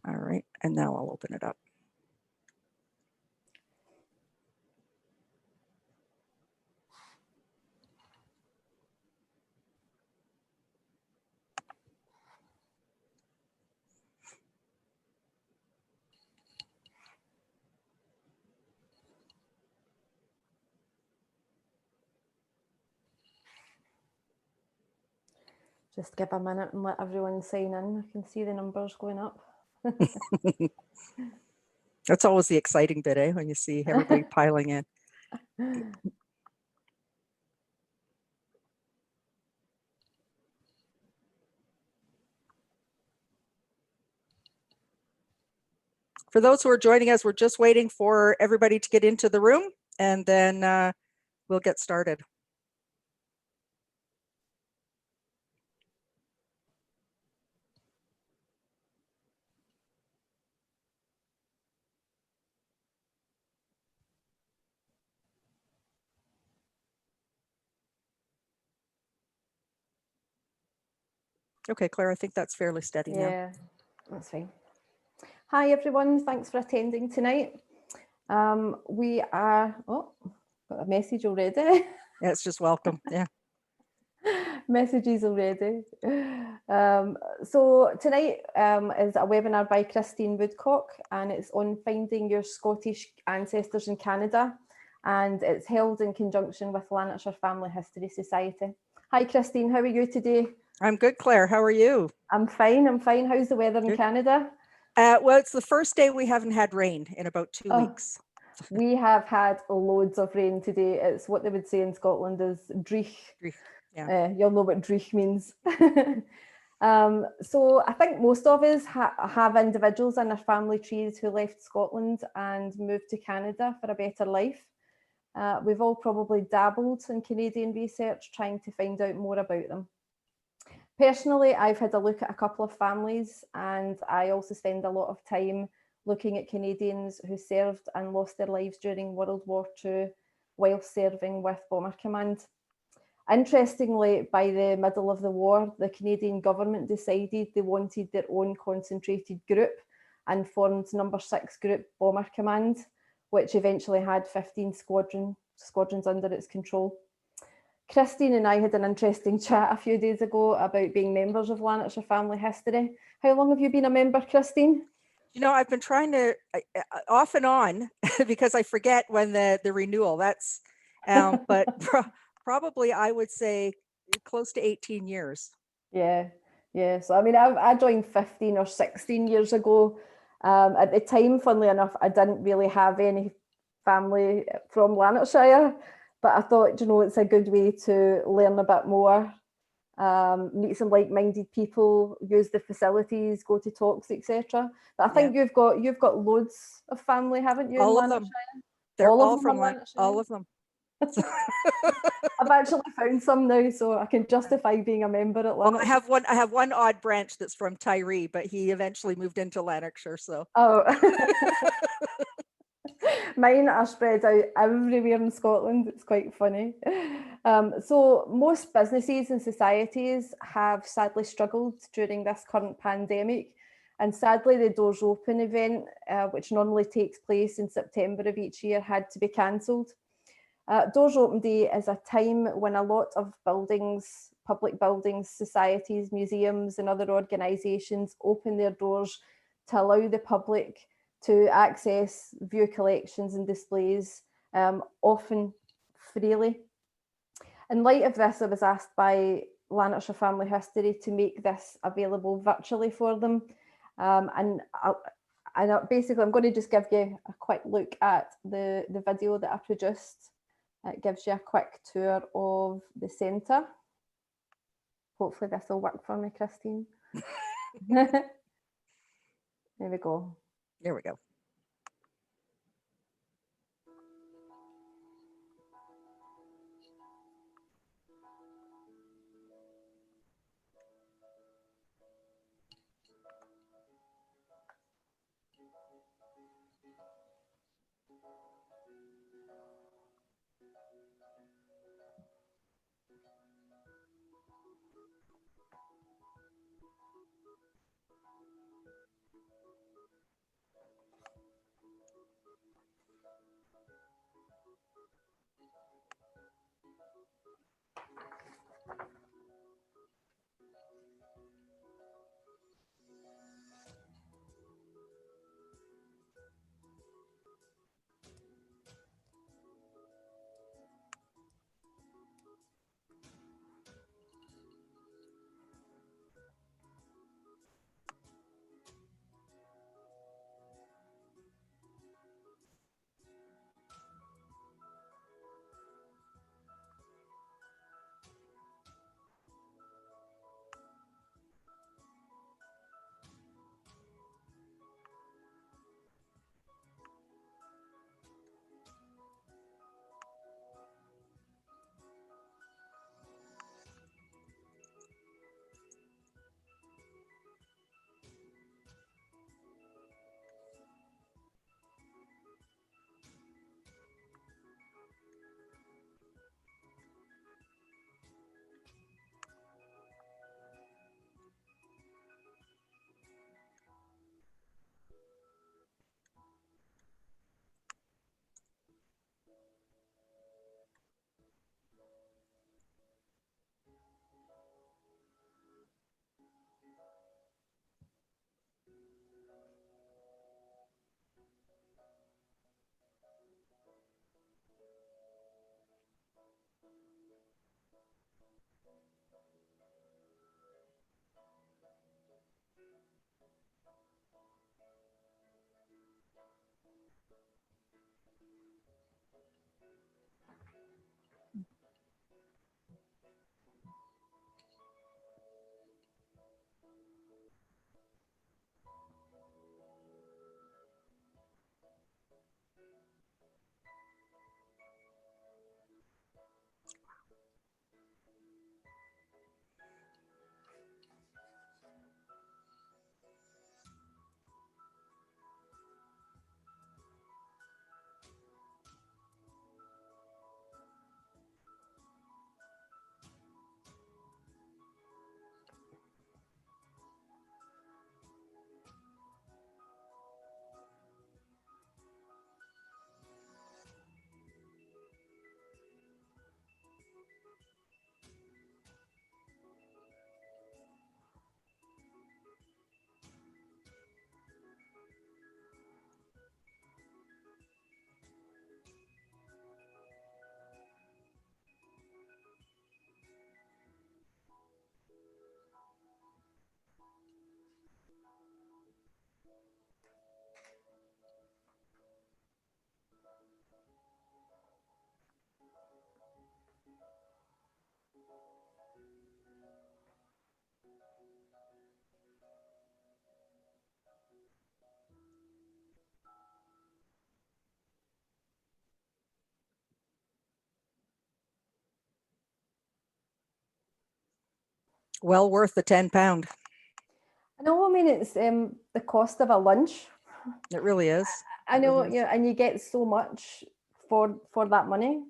All right, and now I'll open it up. Just give a minute and let everyone sign in. I can see the numbers going up. That's always the exciting bit, when you see everybody piling in. For those who are joining us, we're just waiting for everybody to get into the room, and then we'll get started. Okay, Claire, I think that's fairly steady now. Yeah, that's fine. Hi, everyone. Thanks for attending tonight. We are, got a message already. Yeah, it's just welcome. Yeah. Messages already. So tonight is a webinar by Christine Woodcock, and it's on finding your Scottish ancestors in Canada, and it's held in conjunction with Lanarkshire Family History Society. Hi, Christine. How are you today? I'm good, Claire. How are you? I'm fine. I'm fine. How's the weather in Canada? Well, it's the first day we haven't had rain in about 2 weeks. We have had loads of rain today. It's what they would say in Scotland is dreich. Yeah. You'll know what dreich means. So I think most of us have individuals in our family trees who left Scotland and moved to Canada for a better life. We've all probably dabbled in Canadian research, trying to find out more about them. Personally, I've had a look at a couple of families, and I also spend a lot of time looking at Canadians who served and lost their lives during World War II while serving with Bomber Command. Interestingly, by the middle of the war, the Canadian government decided they wanted their own concentrated group and formed No. 6 Group Bomber Command, which eventually had 15 squadrons under its control. Christine and I had an interesting chat a few days ago about being members of Lanarkshire Family History. How long have you been a member, Christine? You know, I've been trying to, off and on, because I forget when the renewal, that's, but probably I would say close to 18 years. Yeah. So I mean, I joined 15 or 16 years ago. At the time, funnily enough, I didn't really have any family from Lanarkshire, but I thought, you know, it's a good way to learn a bit more, meet some like-minded people, use the facilities, go to talks, etc. But I think you've got loads of family, haven't you? All in of Lanarkshire? them. They're all from Lanarkshire. All of them. I've actually found some now, so I can justify being a member at Lanarkshire. Well, I have one odd branch that's from Tyree, but he eventually moved into Lanarkshire. So. Oh. Mine are spread out everywhere in Scotland. It's quite funny. So most businesses and societies have sadly struggled during this current pandemic. And sadly, the Doors Open event, which normally takes place in September of each year, had to be cancelled. Doors Open Day is a time when a lot of buildings, public buildings, societies, museums and other organisations open their doors to allow the public to access, view collections and displays, often freely. In light of this, I was asked by Lanarkshire Family History to make this available virtually for them. And basically, I'm going to just give you a quick look at the video that I produced. It gives you a quick tour of the centre. Hopefully this will work for me, Christine. There we go. There we go. Well worth the £10. I know, I mean, it's the cost of a lunch. It really is. I know, It is. yeah, and you get so much for that money.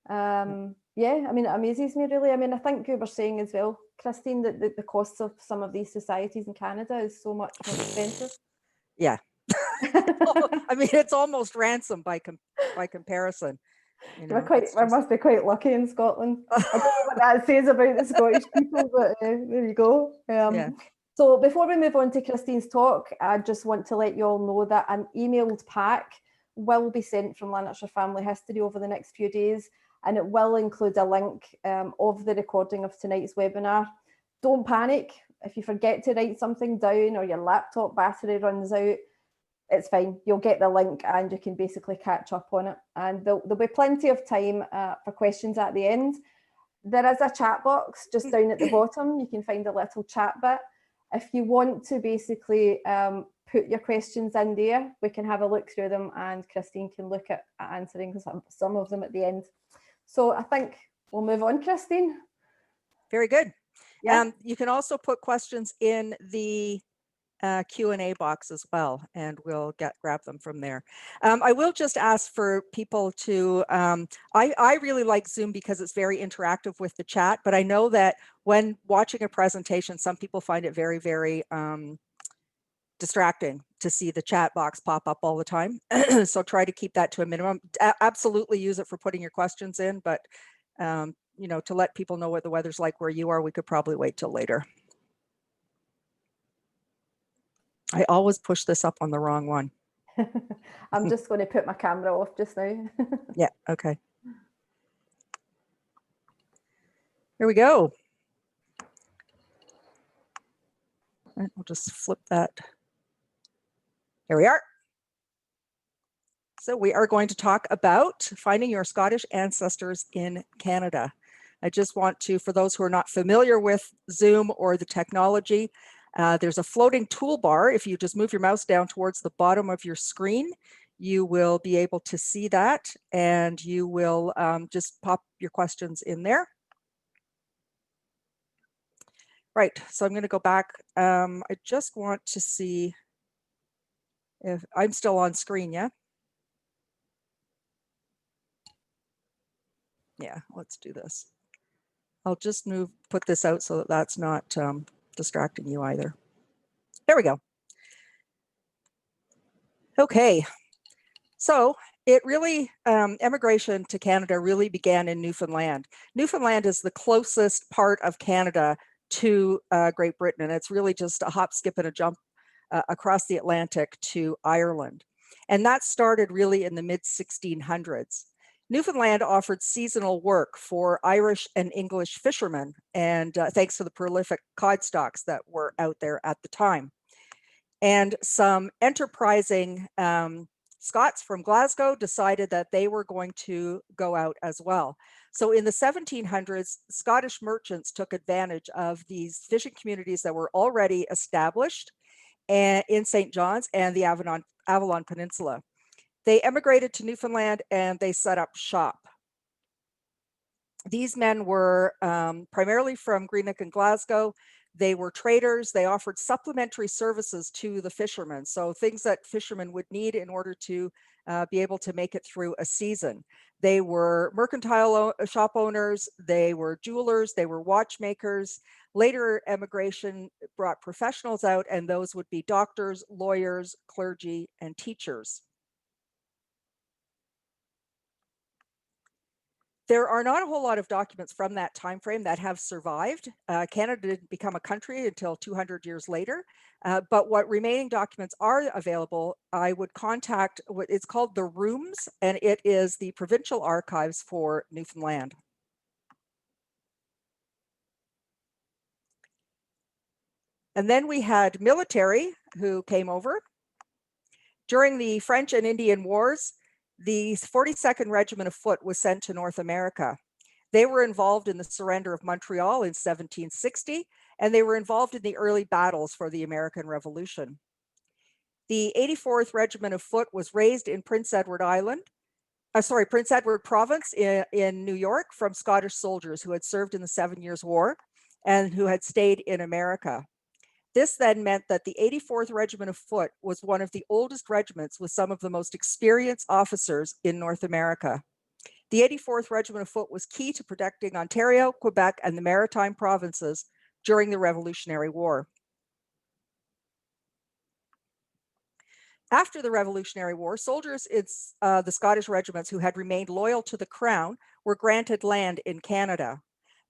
Yeah, I mean, it amazes me really. I mean, I think you were saying as well, Christine, that the costs of some of these societies in Canada is so much more expensive. Yeah. I mean, it's almost ransom by comparison. You know, I must be quite lucky in Scotland. I don't know what that says about the Scottish people, but there you go. Yeah. So before we move on to Christine's talk, I just want to let you all know that an emailed pack will be sent from Lanarkshire Family History over the next few days, and it will include a link of the recording of tonight's webinar. Don't panic if you forget to write something down or your laptop battery runs out. It's fine, you'll get the link and you can basically catch up on it. And there'll be plenty of time for questions at the end. There is a chat box just down at the bottom. You can find a little chat bit. If you want to basically put your questions in there, we can have a look through them and Christine can look at answering some of them at the end. So I think we'll move on, Christine. Very good. Yeah. You can also put questions in the Q&A box as well, and we'll grab them from there. I will just ask for people to, I really like Zoom because it's very interactive with the chat, but I know that when watching a presentation, some people find it very, very distracting to see the chat box pop up all the time. So try to keep that to a minimum. Absolutely use it for putting your questions in, but you know, to let people know what the weather's like where you are, we could probably wait till later. I always push this up on the wrong one. I'm just going to put my camera off just now. Yeah, okay. Here we go. And we'll just flip that. There we are. So we are going to talk about finding your Scottish ancestors in Canada. I just want to, for those who are not familiar with Zoom or the technology, there's a floating toolbar. If you just move your mouse down towards the bottom of your screen, you will be able to see that, and you will just pop your questions in there. Right, so I'm going to go back. I just want to see if I'm still on screen, yeah? Yeah, let's do this. I'll just put this out so that that's not distracting you either. There we go. Okay, so it really, emigration to Canada really began in Newfoundland. Newfoundland is the closest part of Canada to Great Britain, and it's really just a hop, skip, and a jump across the Atlantic to Ireland. And that started really in the mid-1600s. Newfoundland offered seasonal work for Irish and English fishermen, and thanks to the prolific cod stocks that were out there at the time. And some enterprising Scots from Glasgow decided that they were going to go out as well. So in the 1700s, Scottish merchants took advantage of these fishing communities that were already established in St. John's and the Avalon Peninsula. They emigrated to Newfoundland and they set up shop. These men were primarily from Greenock and Glasgow. They were traders. They offered supplementary services to the fishermen. So things that fishermen would need in order to be able to make it through a season. They were mercantile shop owners. They were jewelers. They were watchmakers. Later emigration brought professionals out, and those would be doctors, lawyers, clergy, and teachers. There are not a whole lot of documents from that time frame that have survived. Canada didn't become a country until 200 years later, but what remaining documents are available, I would contact what it's called the Rooms, and it is the Provincial Archives for Newfoundland. And then we had military who came over. During the French and Indian Wars, the 42nd Regiment of Foot was sent to North America. They were involved in the surrender of Montreal in 1760, and they were involved in the early battles for the American Revolution. The 84th Regiment of Foot was raised in Prince Edward Province in New York from Scottish soldiers who had served in the 7 Years' War and who had stayed in America. This then meant that the 84th Regiment of Foot was one of the oldest regiments with some of the most experienced officers in North America. The 84th Regiment of Foot was key to protecting Ontario, Quebec, and the Maritime provinces during the Revolutionary War. After the Revolutionary War, soldiers in the Scottish regiments who had remained loyal to the Crown were granted land in Canada.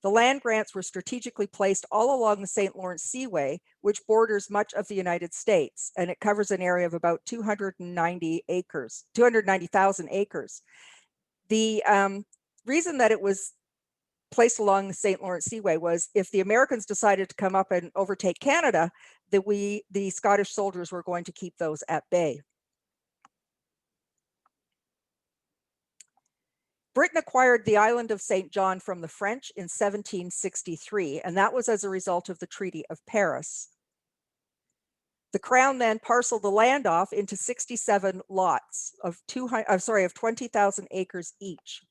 The land grants were strategically placed all along the St. Lawrence Seaway, which borders much of the United States, and it covers an area of about 290,000 acres. The reason that it was placed along the St. Lawrence Seaway was if the Americans decided to come up and overtake Canada, the Scottish soldiers were going to keep those at bay. Britain acquired the island of St. John from the French in 1763, and that was as a result of the Treaty of Paris. The Crown then parceled the land off into 67 lots of 20,000 acres each.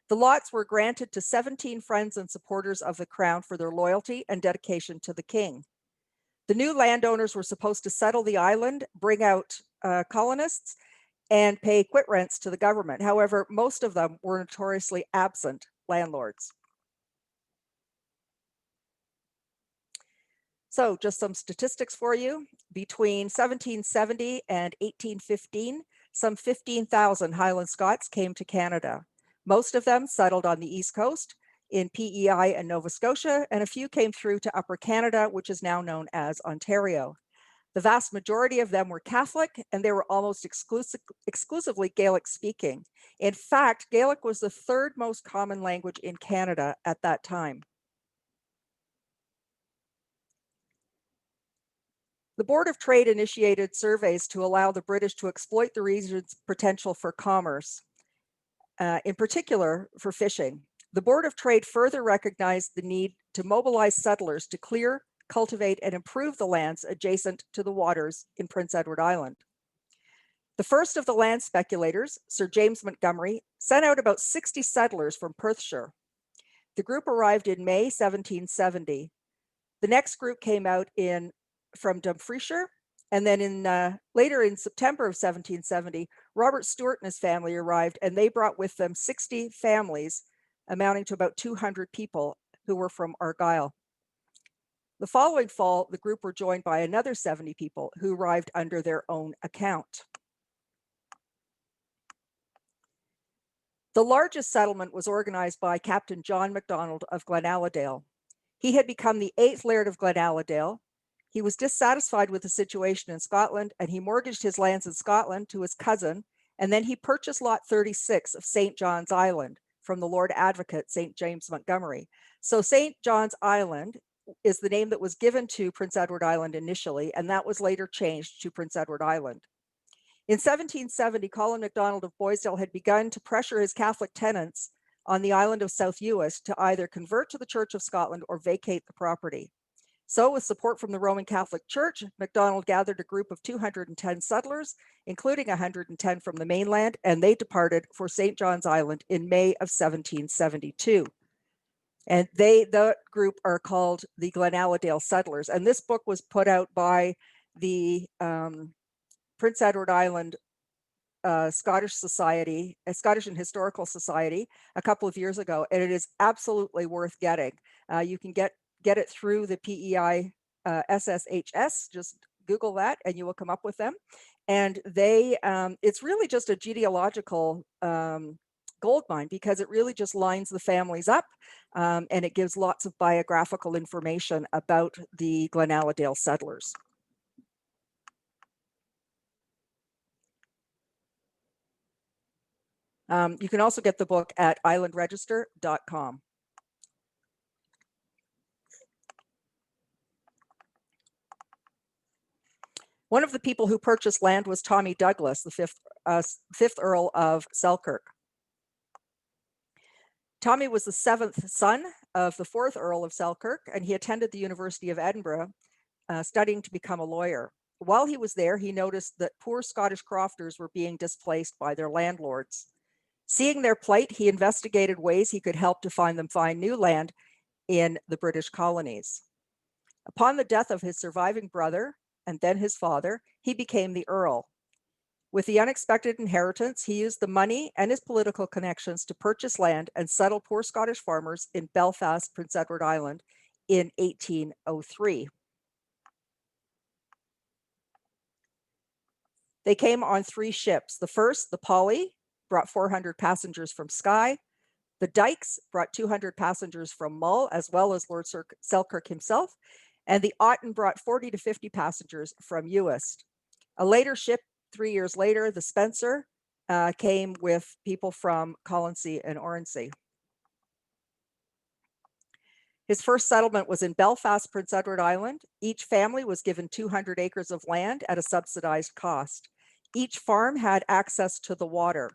The lots were granted to 17 friends and supporters of the Crown for their loyalty and dedication to the King. The new landowners were supposed to settle the island, bring out colonists, and pay quit rents to the government. However, most of them were notoriously absent landlords. So just some statistics for you. Between 1770 and 1815, some 15,000 Highland Scots came to Canada. Most of them settled on the East Coast in PEI and Nova Scotia, and a few came through to Upper Canada, which is now known as Ontario. The vast majority of them were Catholic, and they were almost exclusively Gaelic speaking. In fact, Gaelic was the third most common language in Canada at that time. The Board of Trade initiated surveys to allow the British to exploit the region's potential for commerce, in particular for fishing. The Board of Trade further recognized the need to mobilize settlers to clear, cultivate, and improve the lands adjacent to the waters in Prince Edward Island. The first of the land speculators, Sir James Montgomery, sent out about 60 settlers from Perthshire. The group arrived in May 1770. The next group came out from Dumfriesshire, and then later in September of 1770, Robert Stewart and his family arrived, and they brought with them 60 families, amounting to about 200 people who were from Argyll. The following fall, the group were joined by another 70 people who arrived under their own account. The largest settlement was organized by Captain John MacDonald of Glenaladale. He had become the 8th Laird of Glenaladale. He was dissatisfied with the situation in Scotland, and he mortgaged his lands in Scotland to his cousin, and then he purchased Lot 36 of St. John's Island from the Lord Advocate, St. James Montgomery. So St. John's Island is the name that was given to Prince Edward Island initially, and that was later changed to Prince Edward Island. In 1770, Colin MacDonald of Boisdale had begun to pressure his Catholic tenants on the island of South Uist to either convert to the Church of Scotland or vacate the property. So with support from the Roman Catholic Church, MacDonald gathered a group of 210 settlers, including 110 from the mainland, and they departed for St. John's Island in May of 1772. And the group are called the Glenaladale Settlers. And this book was put out by the Prince Edward Island Scottish Society, Scottish and Historical Society, a couple of years ago, and it is absolutely worth getting. You can get it through the PEI SSHS. Just Google that, and you will come up with them. And it's really just a genealogical gold mine, because it really just lines the families up, and it gives lots of biographical information about the Glenaladale settlers. You can also get the book at islandregister.com. One of the people who purchased land was Tommy Douglas, the fifth Earl of Selkirk. Tommy was the 7th son of the 4th Earl of Selkirk, and he attended the University of Edinburgh, studying to become a lawyer. While he was there, he noticed that poor Scottish crofters were being displaced by their landlords. Seeing their plight, he investigated ways he could help to find new land in the British colonies. Upon the death of his surviving brother, and then his father, he became the Earl. With the unexpected inheritance, he used the money and his political connections to purchase land and settle poor Scottish farmers in Belfast, Prince Edward Island in 1803. They came on 3 ships. The first, the Polly, brought 400 passengers from Skye. The Dykes brought 200 passengers from Mull, as well as Lord Selkirk himself. And the Otten brought 40 to 50 passengers from Uist. A later ship, 3 years later, the Spencer, came with people from Colonsay and Oronsay. His first settlement was in Belfast, Prince Edward Island. Each family was given 200 acres of land at a subsidized cost. Each farm had access to the water.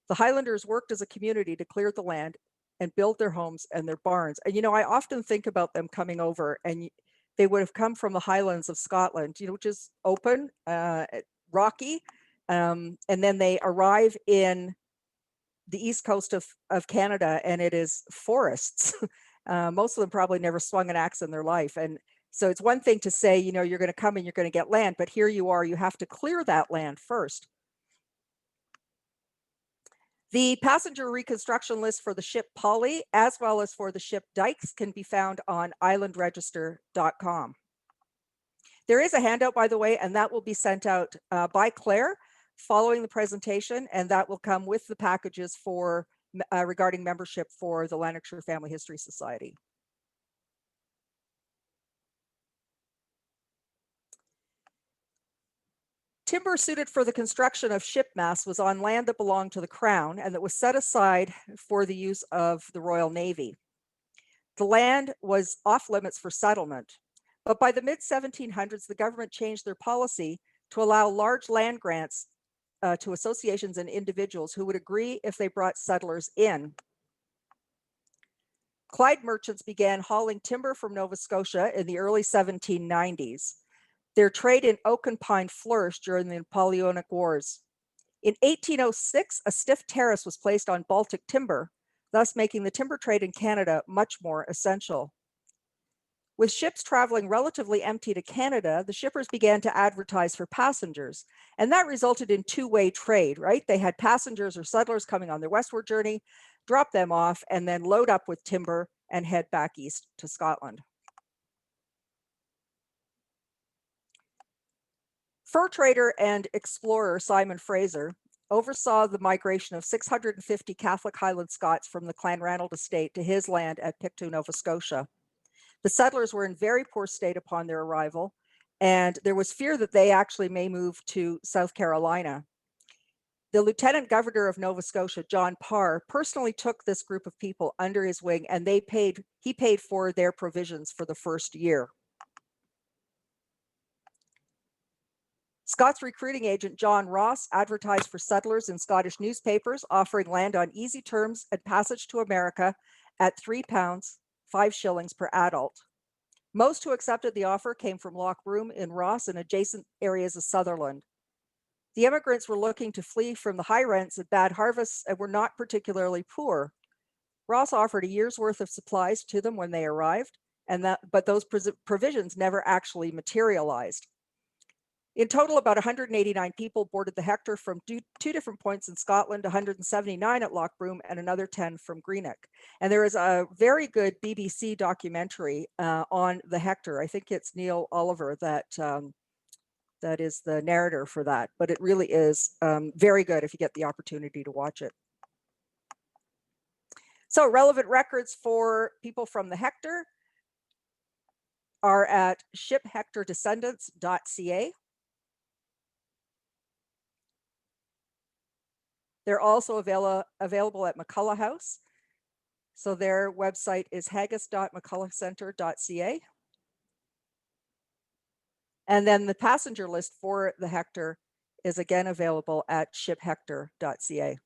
The Highlanders worked as a community to clear the land and build their homes and their barns. And, I often think about them coming over, and they would have come from the Highlands of Scotland, which is open, rocky. And then they arrive in the east coast of Canada, and it is forests. Most of them probably never swung an axe in their life. And so it's one thing to say, you're going to come and you're going to get land, but here you are, you have to clear that land first. The passenger reconstruction list for the ship Polly, as well as for the ship Dykes, can be found on islandregister.com. There is a handout, by the way, and that will be sent out by Claire following the presentation, and that will come with the packages for regarding membership for the Lanarkshire Family History Society. Timber suited for the construction of ship masts was on land that belonged to the Crown and that was set aside for the use of the Royal Navy. The land was off limits for settlement, but by the mid-1700s, the government changed their policy to allow large land grants to associations and individuals who would agree if they brought settlers in. Clyde merchants began hauling timber from Nova Scotia in the early 1790s. Their trade in oak and pine flourished during the Napoleonic Wars. In 1806, a stiff tariff was placed on Baltic timber, thus making the timber trade in Canada much more essential. With ships traveling relatively empty to Canada, the shippers began to advertise for passengers, and that resulted in two-way trade, right? They had passengers or settlers coming on their westward journey, drop them off, and then load up with timber and head back east to Scotland. Fur trader and explorer Simon Fraser oversaw the migration of 650 Catholic Highland Scots from the Clanranald estate to his land at Pictou, Nova Scotia. The settlers were in very poor state upon their arrival, and there was fear that they actually may move to South Carolina. The Lieutenant Governor of Nova Scotia, John Parr, personally took this group of people under his wing, and he paid for their provisions for the first year. Scots recruiting agent John Ross advertised for settlers in Scottish newspapers, offering land on easy terms and passage to America at £3, 5 shillings per adult. Most who accepted the offer came from Loch Broom in Ross and adjacent areas of Sutherland. The immigrants were looking to flee from the high rents and bad harvests and were not particularly poor. Ross offered a year's worth of supplies to them when they arrived, but those provisions never actually materialized. In total, about 189 people boarded the Hector from two different points in Scotland, 179 at Loch Broom and another 10 from Greenock. And there is a very good BBC documentary on the Hector. I think it's Neil Oliver that is the narrator for that, but it really is very good if you get the opportunity to watch it. So relevant records for people from the Hector are at shiphectordescendants.ca. They're also available at McCullough House. So their website is haggis.mcculloughcenter.ca. And then the passenger list for the Hector is again available at shiphector.ca.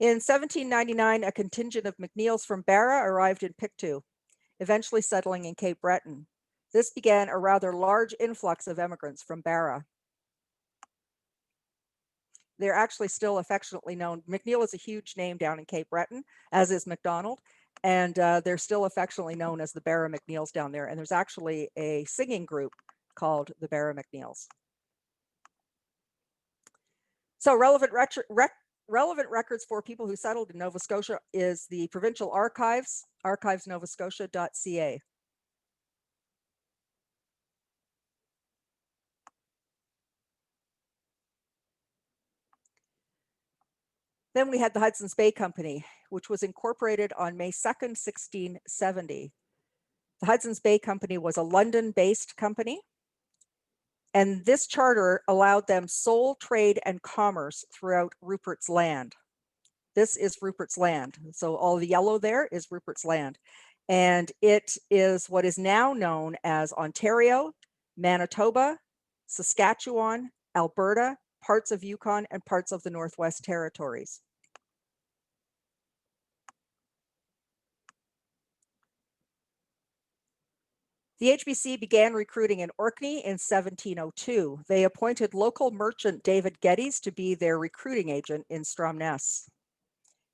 In 1799, a contingent of McNeils from Barra arrived in Pictou, eventually settling in Cape Breton. This began a rather large influx of emigrants from Barra. They're actually still affectionately known. McNeil is a huge name down in Cape Breton, as is MacDonald, and they're still affectionately known as the Barra McNeils down there. And there's actually a singing group called the Barra McNeils. So relevant records for people who settled in Nova Scotia is the Provincial Archives, archivesnovascotia.ca. Then we had the Hudson's Bay Company, which was incorporated on May 2nd, 1670. The Hudson's Bay Company was a London-based company, and this charter allowed them sole trade and commerce throughout Rupert's Land. This is Rupert's Land. So all the yellow there is Rupert's Land. And it is what is now known as Ontario, Manitoba, Saskatchewan, Alberta, parts of Yukon, and parts of the Northwest Territories. The HBC began recruiting in Orkney in 1702. They appointed local merchant David Geddes to be their recruiting agent in Stromness.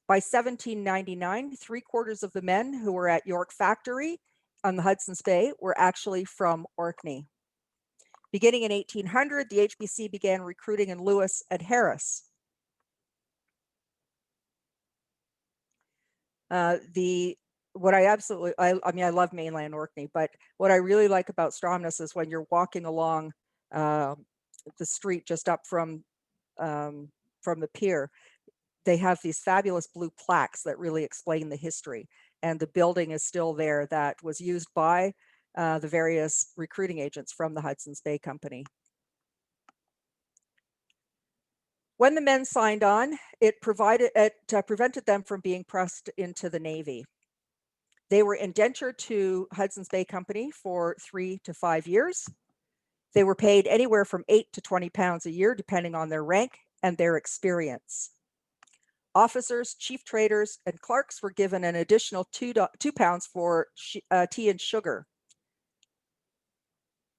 By 1799, 3/4 of the men who were at York Factory on the Hudson's Bay were actually from Orkney. Beginning in 1800, the HBC began recruiting in Lewis and Harris. The what I absolutely, I mean, I love mainland Orkney, but what I really like about Stromness is when you're walking along uh, the street just up from the pier, they have these fabulous blue plaques that really explain the history. And the building is still there that was used by the various recruiting agents from the Hudson's Bay Company. When the men signed on, it prevented them from being pressed into the Navy. They were indentured to Hudson's Bay Company for 3 to 5 years. They were paid anywhere from 8 to 20 pounds a year, depending on their rank and their experience. Officers, chief traders, and clerks were given an additional £2 for tea and sugar.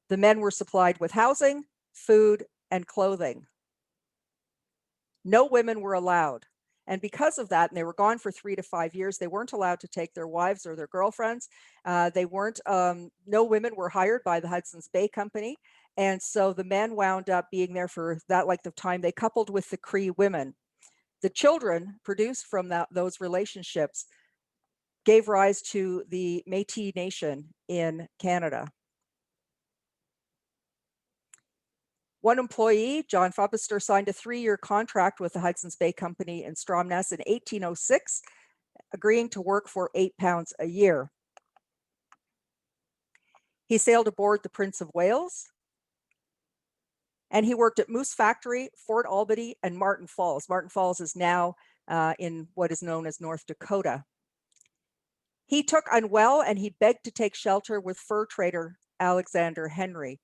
The men were supplied with housing, food, and clothing. No women were allowed. And because of that, and they were gone for 3 to 5 years, they weren't allowed to take their wives or their girlfriends. No women were hired by the Hudson's Bay Company. And so the men wound up being there for that length of time. They coupled with the Cree women. The children produced from those relationships gave rise to the Métis Nation in Canada. One employee, John Fubbister, signed a 3-year contract with the Hudson's Bay Company in Stromness in 1806, agreeing to work for £8 a year. He sailed aboard the Prince of Wales, and he worked at Moose Factory, Fort Albany, and Martin Falls. Martin Falls is now in what is known as North Dakota. He took unwell, and he begged to take shelter with fur trader Alexander Henry.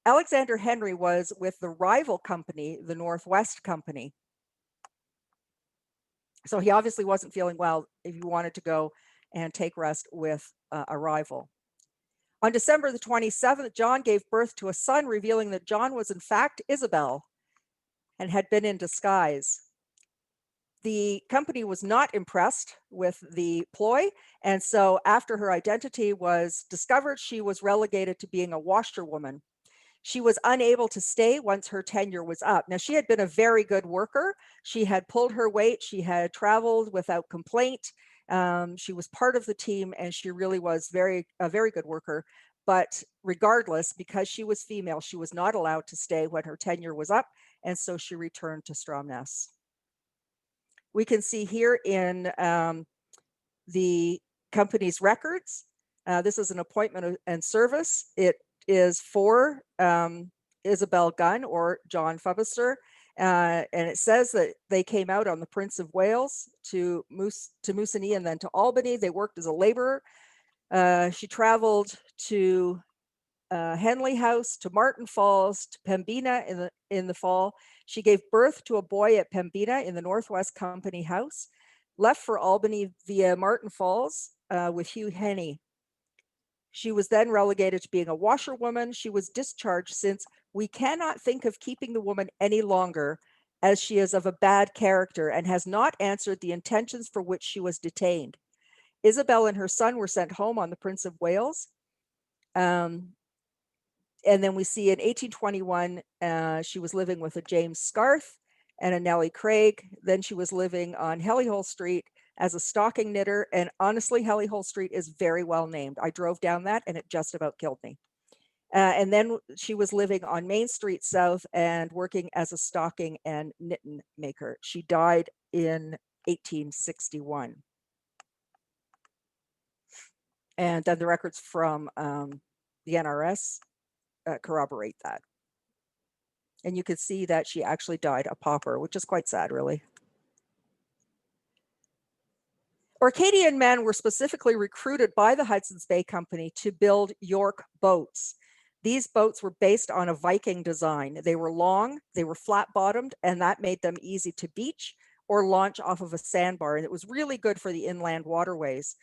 Alexander Henry was with the rival company, the Northwest Company. So he obviously wasn't feeling well if he wanted to go and take rest with a rival. On December the 27th, John gave birth to a son, revealing that John was in fact Isabel and had been in disguise. The company was not impressed with the ploy, and so after her identity was discovered, she was relegated to being a washerwoman. She was unable to stay once her tenure was up. Now, she had been a very good worker. She had pulled her weight. She had traveled without complaint. She was part of the team, and she really was a very good worker. But regardless, because she was female, she was not allowed to stay when her tenure was up, and so she returned to Stromness. We can see here in the company's records, this is an appointment and service. It is for Isabel Gunn or John Fubbister, and it says that they came out on the Prince of Wales to Moosonee and then to Albany. They worked as a laborer. She traveled to Henley House, to Martin Falls, to Pembina in the fall. She gave birth to a boy at Pembina in the Northwest Company House, left for Albany via Martin Falls with Hugh Henney. She was then relegated to being a washerwoman. She was discharged since we cannot think of keeping the woman any longer, as she is of a bad character and has not answered the intentions for which she was detained. Isabel and her son were sent home on the Prince of Wales. And then we see in 1821, she was living with a James Scarth and a Nellie Craig. Then she was living on Hellyhole Street as a stocking knitter. And honestly, Hellyhole Street is very well named. I drove down that and it just about killed me. And then she was living on Main Street South and working as a stocking and knitting maker. She died in 1861. And then the records from the NRS corroborate that. And you can see that she actually died a pauper, which is quite sad, really. Orcadian men were specifically recruited by the Hudson's Bay Company to build York boats. These boats were based on a Viking design. They were long, they were flat-bottomed, and that made them easy to beach or launch off of a sandbar. And it was really good for the inland waterways.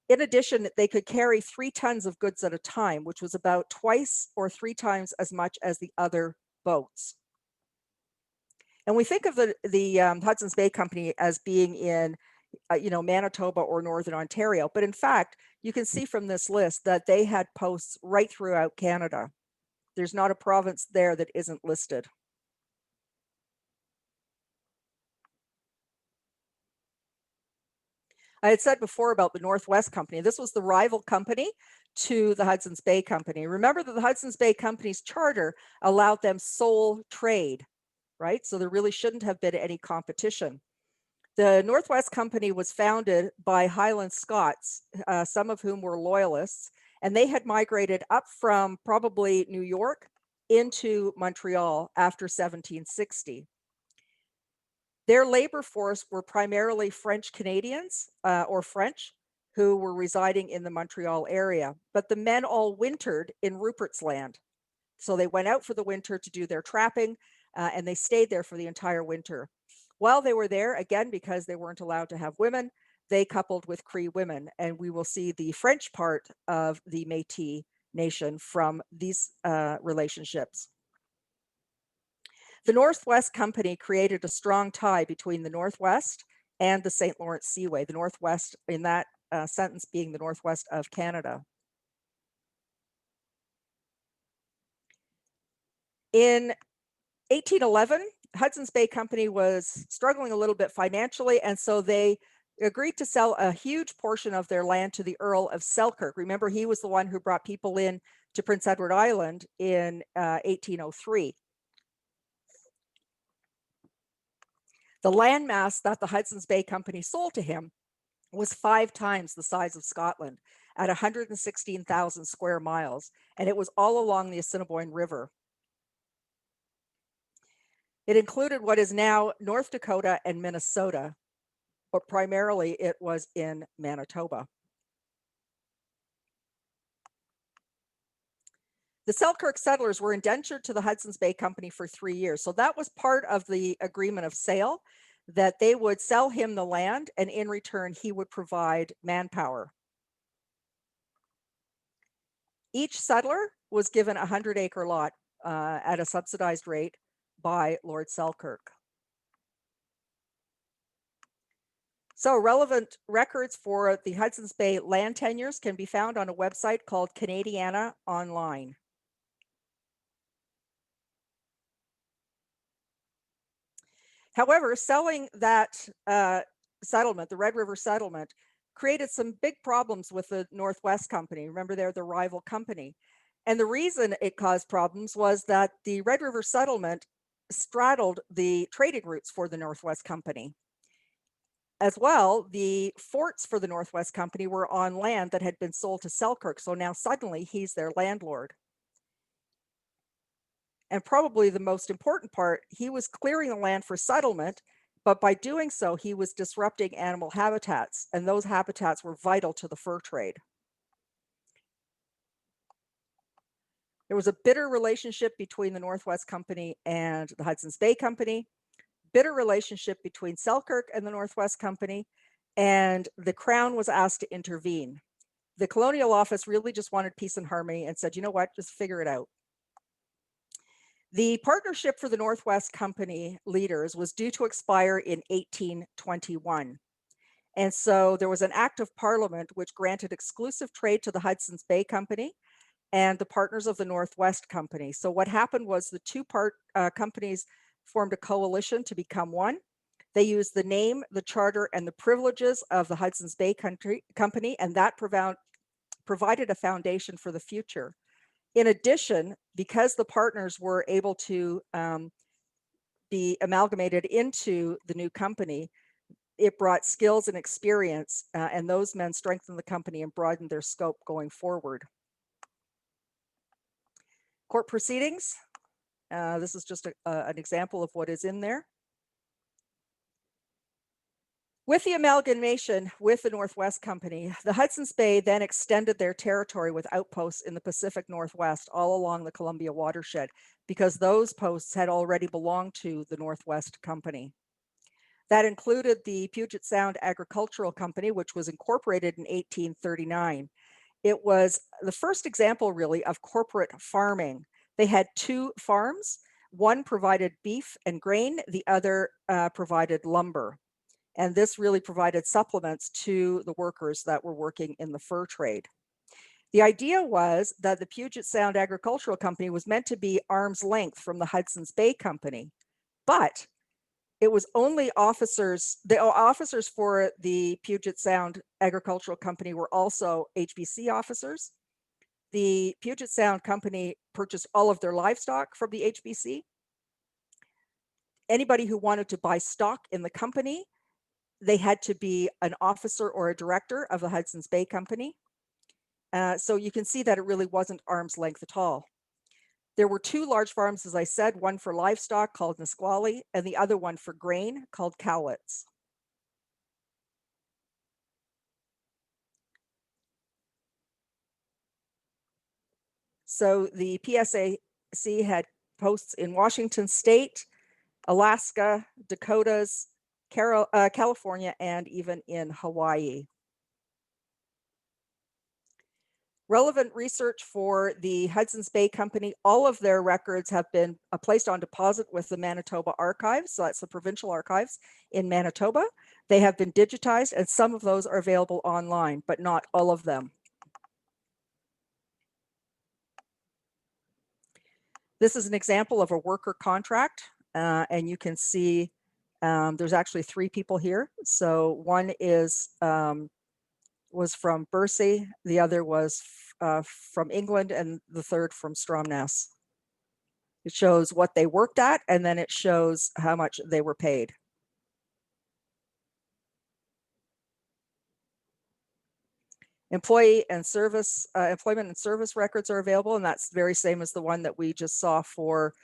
In addition, they could carry 3 tons of goods at a time, which was about twice or 3 times as much as the other boats. And we think of the Hudson's Bay Company as being in, Manitoba or Northern Ontario. But in fact, you can see from this list that they had posts right throughout Canada. There's not a province there that isn't listed. I had said before about the Northwest Company. This was the rival company to the Hudson's Bay Company. Remember that the Hudson's Bay Company's charter allowed them sole trade, right? So there really shouldn't have been any competition. The Northwest Company was founded by Highland Scots, some of whom were loyalists, and they had migrated up from probably New York into Montreal after 1760. Their labor force were primarily French Canadians or French who were residing in the Montreal area, but the men all wintered in Rupert's Land. So they went out for the winter to do their trapping, and they stayed there for the entire winter. While they were there, again, because they weren't allowed to have women, they coupled with Cree women, and we will see the French part of the Métis Nation from these relationships. The Northwest Company created a strong tie between the Northwest and the St. Lawrence Seaway, the Northwest in that sentence being the Northwest of Canada. In 1811, Hudson's Bay Company was struggling a little bit financially, and so they agreed to sell a huge portion of their land to the Earl of Selkirk. Remember, he was the one who brought people in to Prince Edward Island in 1803. The landmass that the Hudson's Bay Company sold to him was 5 times the size of Scotland at 116,000 square miles, and it was all along the Assiniboine River. It included what is now North Dakota and Minnesota, but primarily it was in Manitoba. The Selkirk settlers were indentured to the Hudson's Bay Company for 3 years. So that was part of the agreement of sale, that they would sell him the land, and in return, he would provide manpower. Each settler was given a 100-acre lot at a subsidized rate by Lord Selkirk. So relevant records for the Hudson's Bay land tenures can be found on a website called Canadiana Online. However, selling that settlement, the Red River settlement, created some big problems with the Northwest Company. Remember, they're the rival company. And the reason it caused problems was that the Red River settlement straddled the trading routes for the Northwest Company. As well, the forts for the Northwest Company were on land that had been sold to Selkirk. So now suddenly he's their landlord. And probably the most important part, he was clearing the land for settlement, but by doing so, he was disrupting animal habitats, and those habitats were vital to the fur trade. There was a bitter relationship between the Northwest Company and the Hudson's Bay Company, bitter relationship between Selkirk and the Northwest Company, and the Crown was asked to intervene. The Colonial Office really just wanted peace and harmony and said, you know what, just figure it out. The partnership for the Northwest Company leaders was due to expire in 1821. And so there was an act of parliament which granted exclusive trade to the Hudson's Bay Company and the partners of the Northwest Company. So what happened was the two companies formed a coalition to become one. They used the name, the charter, and the privileges of the Hudson's Bay Company, and that provided a foundation for the future. In addition, because the partners were able to be amalgamated into the new company, it brought skills and experience, and those men strengthened the company and broadened their scope going forward. Court proceedings. This is just an example of what is in there. With the amalgamation with the Northwest Company, the Hudson's Bay then extended their territory with outposts in the Pacific Northwest all along the Columbia watershed, because those posts had already belonged to the Northwest Company. That included the Puget Sound Agricultural Company, which was incorporated in 1839. It was the first example, really, of corporate farming. They had 2 farms. One provided beef and grain, the other provided lumber. And this really provided supplements to the workers that were working in the fur trade. The idea was that the Puget Sound Agricultural Company was meant to be arm's length from the Hudson's Bay Company, but it was only officers, the officers for the Puget Sound Agricultural Company were also HBC officers. The Puget Sound Company purchased all of their livestock from the HBC. Anybody who wanted to buy stock in the company, they had to be an officer or a director of the Hudson's Bay Company. So you can see that it really wasn't arm's length at all. There were two large farms, as I said, one for livestock called Nisqually, and the other one for grain called Cowlitz. So the PSAC had posts in Washington State, Alaska, Dakotas, California, and even in Hawaii. Relevant research for the Hudson's Bay Company, all of their records have been placed on deposit with the Manitoba Archives, so that's the provincial archives in Manitoba. They have been digitized, and some of those are available online, but not all of them. This is an example of a worker contract, and you can see there's actually three people here. So one is was from Bercy, the other was from England, and the third from Stromness. It shows what they worked at, and then it shows how much they were paid. Employment and service records are available, and that's very same as the one that we just saw for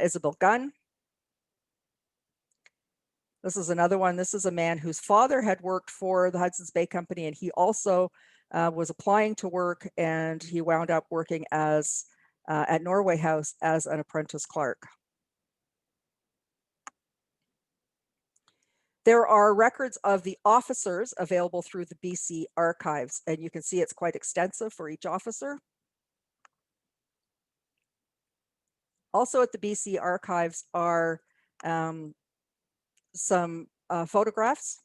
Isabel Gunn. This is another one. This is a man whose father had worked for the Hudson's Bay Company, and he also was applying to work, and he wound up working as at Norway House as an apprentice clerk. There are records of the officers available through the BC archives, and you can see it's quite extensive for each officer. Also at the BC archives are some photographs.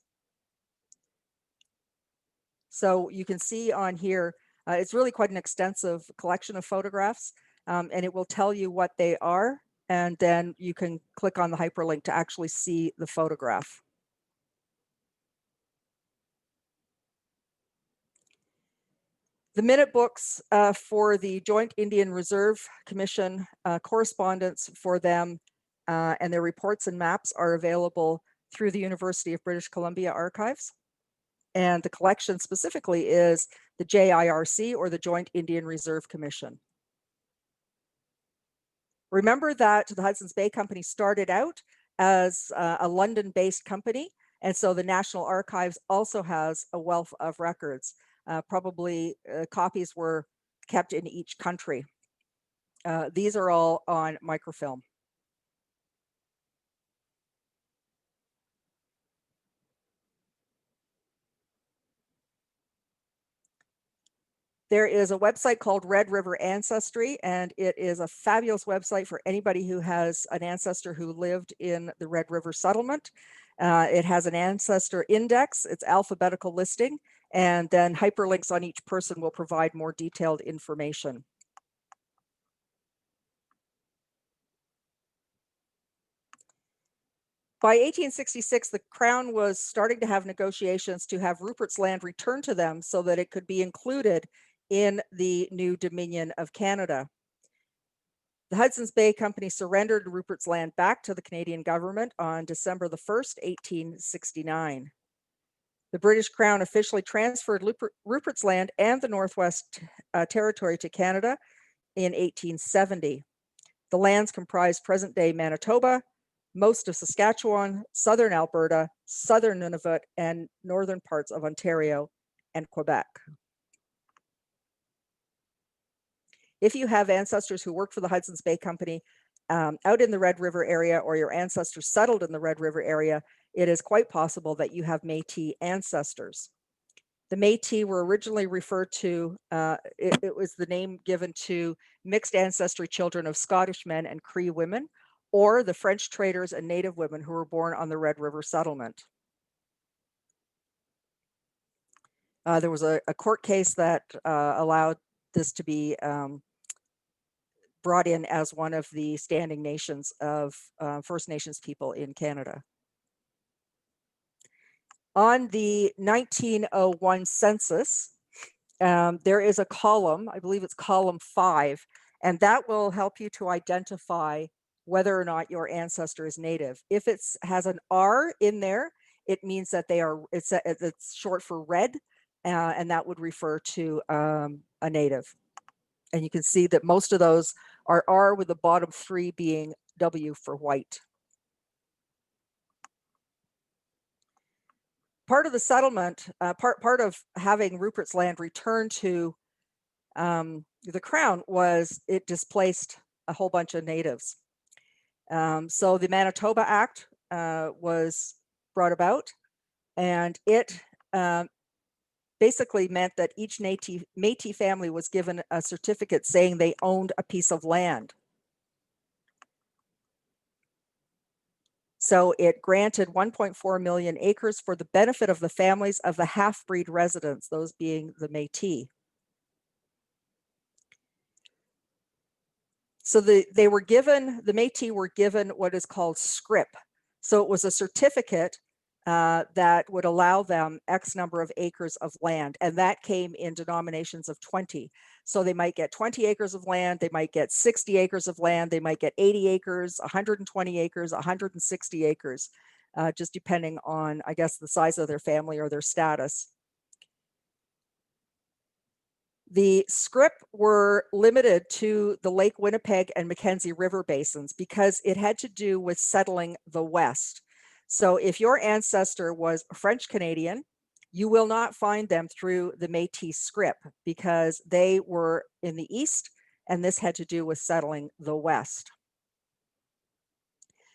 So you can see on here, it's really quite an extensive collection of photographs, and it will tell you what they are, and then you can click on the hyperlink to actually see the photograph. The minute books for the Joint Indian Reserve Commission, correspondence for them, and their reports and maps are available through the University of British Columbia archives. And the collection specifically is the JIRC, or the Joint Indian Reserve Commission. Remember that the Hudson's Bay Company started out as a London-based company, and so the National Archives also has a wealth of records. Probably copies were kept in each country. These are all on microfilm. There is a website called Red River Ancestry, and it is a fabulous website for anybody who has an ancestor who lived in the Red River settlement. It has an ancestor index, it's alphabetical listing, and then hyperlinks on each person will provide more detailed information. By 1866, the Crown was starting to have negotiations to have Rupert's Land returned to them so that it could be included in the new Dominion of Canada. The Hudson's Bay Company surrendered Rupert's Land back to the Canadian government on December the 1st, 1869. The British Crown officially transferred Rupert's Land and the Northwest Territory to Canada in 1870. The lands comprised present-day Manitoba, most of Saskatchewan, southern Alberta, southern Nunavut, and northern parts of Ontario and Quebec. If you have ancestors who worked for the Hudson's Bay Company out in the Red River area, or your ancestors settled in the Red River area, it is quite possible that you have Métis ancestors. The Métis were originally referred to, it was the name given to mixed ancestry children of Scottish men and Cree women, or the French traders and native women who were born on the Red River settlement. There was a court case that allowed this to be brought in as one of the standing nations of First Nations people in Canada. On the 1901 census, there is a column, I believe it's column 5, and that will help you to identify whether or not your ancestor is native. If it has an R in there, it means that they are, it's short for red, and that would refer to a native. And you can see that most of those are R, with the bottom 3 being W for white. Part of the settlement, part of having Rupert's Land returned to the Crown was it displaced a whole bunch of natives. So the Manitoba Act was brought about, and it basically meant that each Métis family was given a certificate saying they owned a piece of land. So it granted 1.4 million acres for the benefit of the families of the half-breed residents, those being the Métis. So the Métis were given what is called scrip. So it was a certificate that would allow them X number of acres of land, and that came in denominations of 20. So they might get 20 acres of land, they might get 60 acres of land, they might get 80 acres, 120 acres, 160 acres, just depending on, I guess, the size of their family or their status. The scrip were limited to the Lake Winnipeg and Mackenzie River basins because it had to do with settling the West. So if your ancestor was French Canadian, you will not find them through the Métis scrip because they were in the East, and this had to do with settling the West.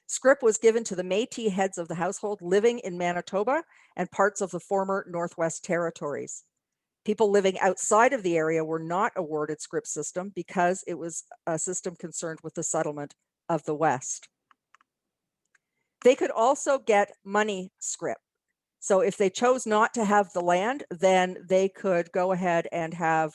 Scrip was given to the Métis heads of the household living in Manitoba and parts of the former Northwest Territories. People living outside of the area were not awarded scrip system because it was a system concerned with the settlement of the West. They could also get money scrip. So if they chose not to have the land, then they could go ahead and have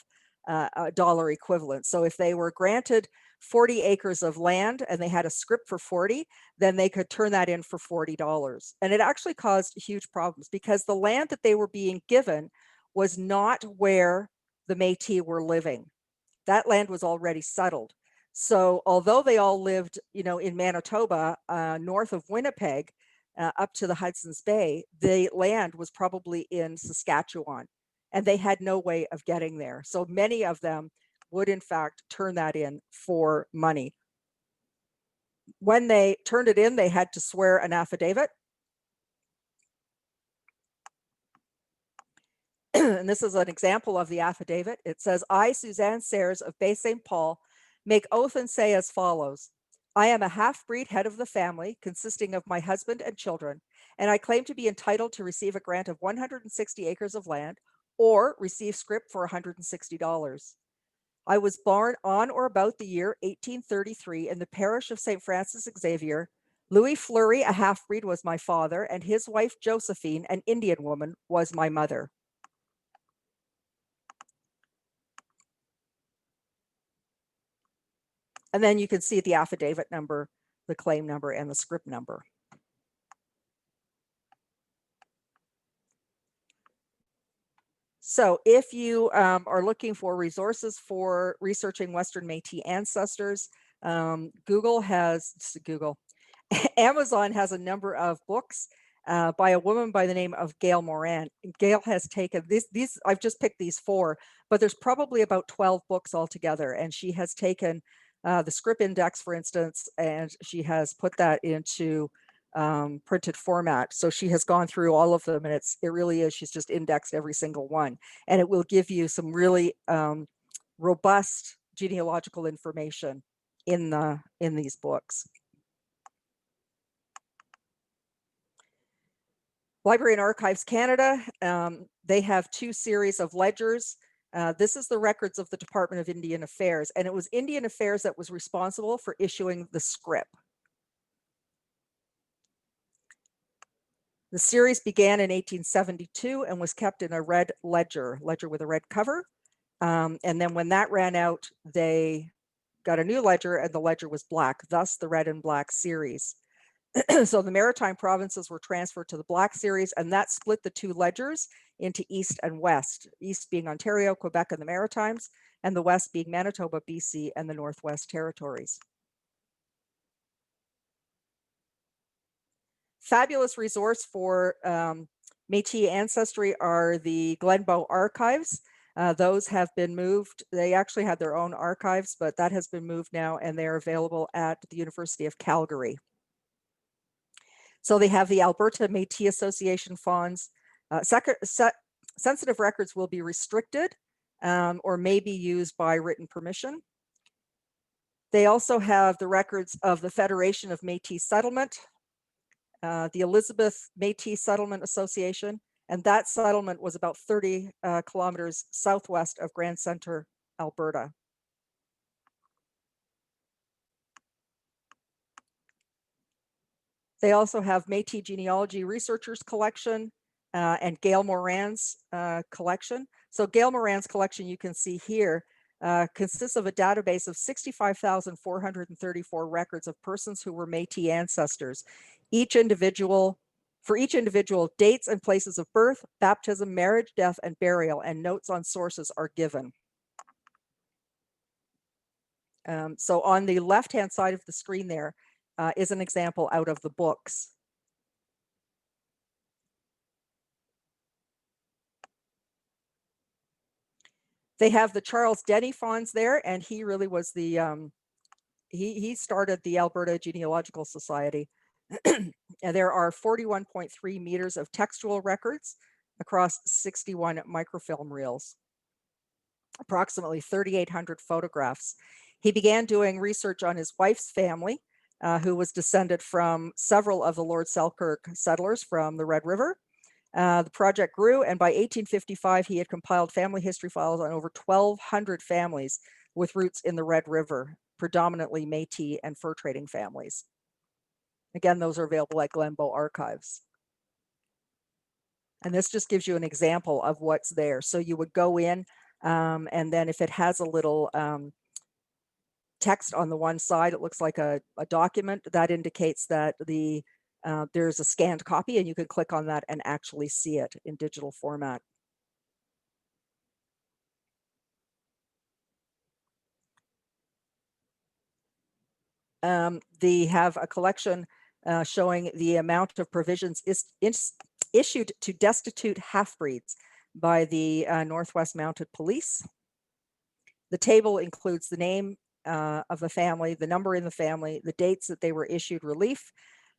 a dollar equivalent. So if they were granted 40 acres of land and they had a scrip for 40, then they could turn that in for $40. And it actually caused huge problems because the land that they were being given was not where the Métis were living. That land was already settled. So although they all lived, in Manitoba, north of Winnipeg, up to the Hudson's Bay, the land was probably in Saskatchewan, and they had no way of getting there. So many of them would in fact turn that in for money. When they turned it in, they had to swear an affidavit. And this is an example of the affidavit. It says, I, Suzanne Sayres of Bay St. Paul, make oath and say as follows. I am a half-breed head of the family consisting of my husband and children, and I claim to be entitled to receive a grant of 160 acres of land or receive scrip for $160. I was born on or about the year 1833 in the parish of St. Francis Xavier. Louis Fleury, a half-breed, was my father, and his wife Josephine, an Indian woman, was my mother. And then you can see the affidavit number, the claim number, and the scrip number. So if you are looking for resources for researching Western Métis ancestors, Amazon has a number of books by a woman by the name of Gail Moran. Gail has taken these, I've just picked these 4, but there's probably about 12 books altogether. And she has taken the scrip index, for instance, and she has put that into printed format. So she has gone through all of them, and it really is, she's just indexed every single one. And it will give you some really robust genealogical information in these books. Library and Archives Canada, they have 2 series of ledgers. This is the records of the Department of Indian Affairs, and it was Indian Affairs that was responsible for issuing the scrip. The series began in 1872 and was kept in a red ledger with a red cover. And then when that ran out, they got a new ledger, and the ledger was black, thus the red and black series. So the maritime provinces were transferred to the Black Series, and that split the two ledgers into East and West, East being Ontario, Quebec, and the Maritimes, and the West being Manitoba, BC, and the Northwest Territories. Fabulous resource for Métis ancestry are the GLENBOW archives. Those have been moved. They actually had their own archives, but that has been moved now, and they're available at the University of Calgary. So they have the Alberta Métis Association funds. Sensitive records will be restricted or may be used by written permission. They also have the records of the Federation of Métis Settlement, the Elizabeth Métis Settlement Association, and that settlement was about 30 kilometers southwest of Grand Center, Alberta. They also have Métis Genealogy Researchers Collection and Gail Moran's collection. So Gail Moran's collection, you can see here, consists of a database of 65,434 records of persons who were Métis ancestors. For each individual, dates and places of birth, baptism, marriage, death, and burial, and notes on sources are given. So on the left-hand side of the screen there is an example out of the books. They have the Charles DENNEY funds there, and he really was the, he started the Alberta Genealogical Society. And there are 41.3 meters of textual records across 61 microfilm reels, approximately 3,800 photographs. He began doing research on his wife's family, who was descended from several of the Lord Selkirk settlers from the Red River. The project grew, and by 1855, he had compiled family history files on over 1,200 families with roots in the Red River, predominantly Métis and fur trading families. Again, those are available at GLENBOW archives. And this just gives you an example of what's there. So you would go in, and then if it has a little text on the one side, it looks like a document, that indicates that there's a scanned copy, and you can click on that and actually see it in digital format. They have a collection showing the amount of provisions issued to destitute half-breeds by the Northwest Mounted Police. The table includes the name of the family, the number in the family, the dates that they were issued relief,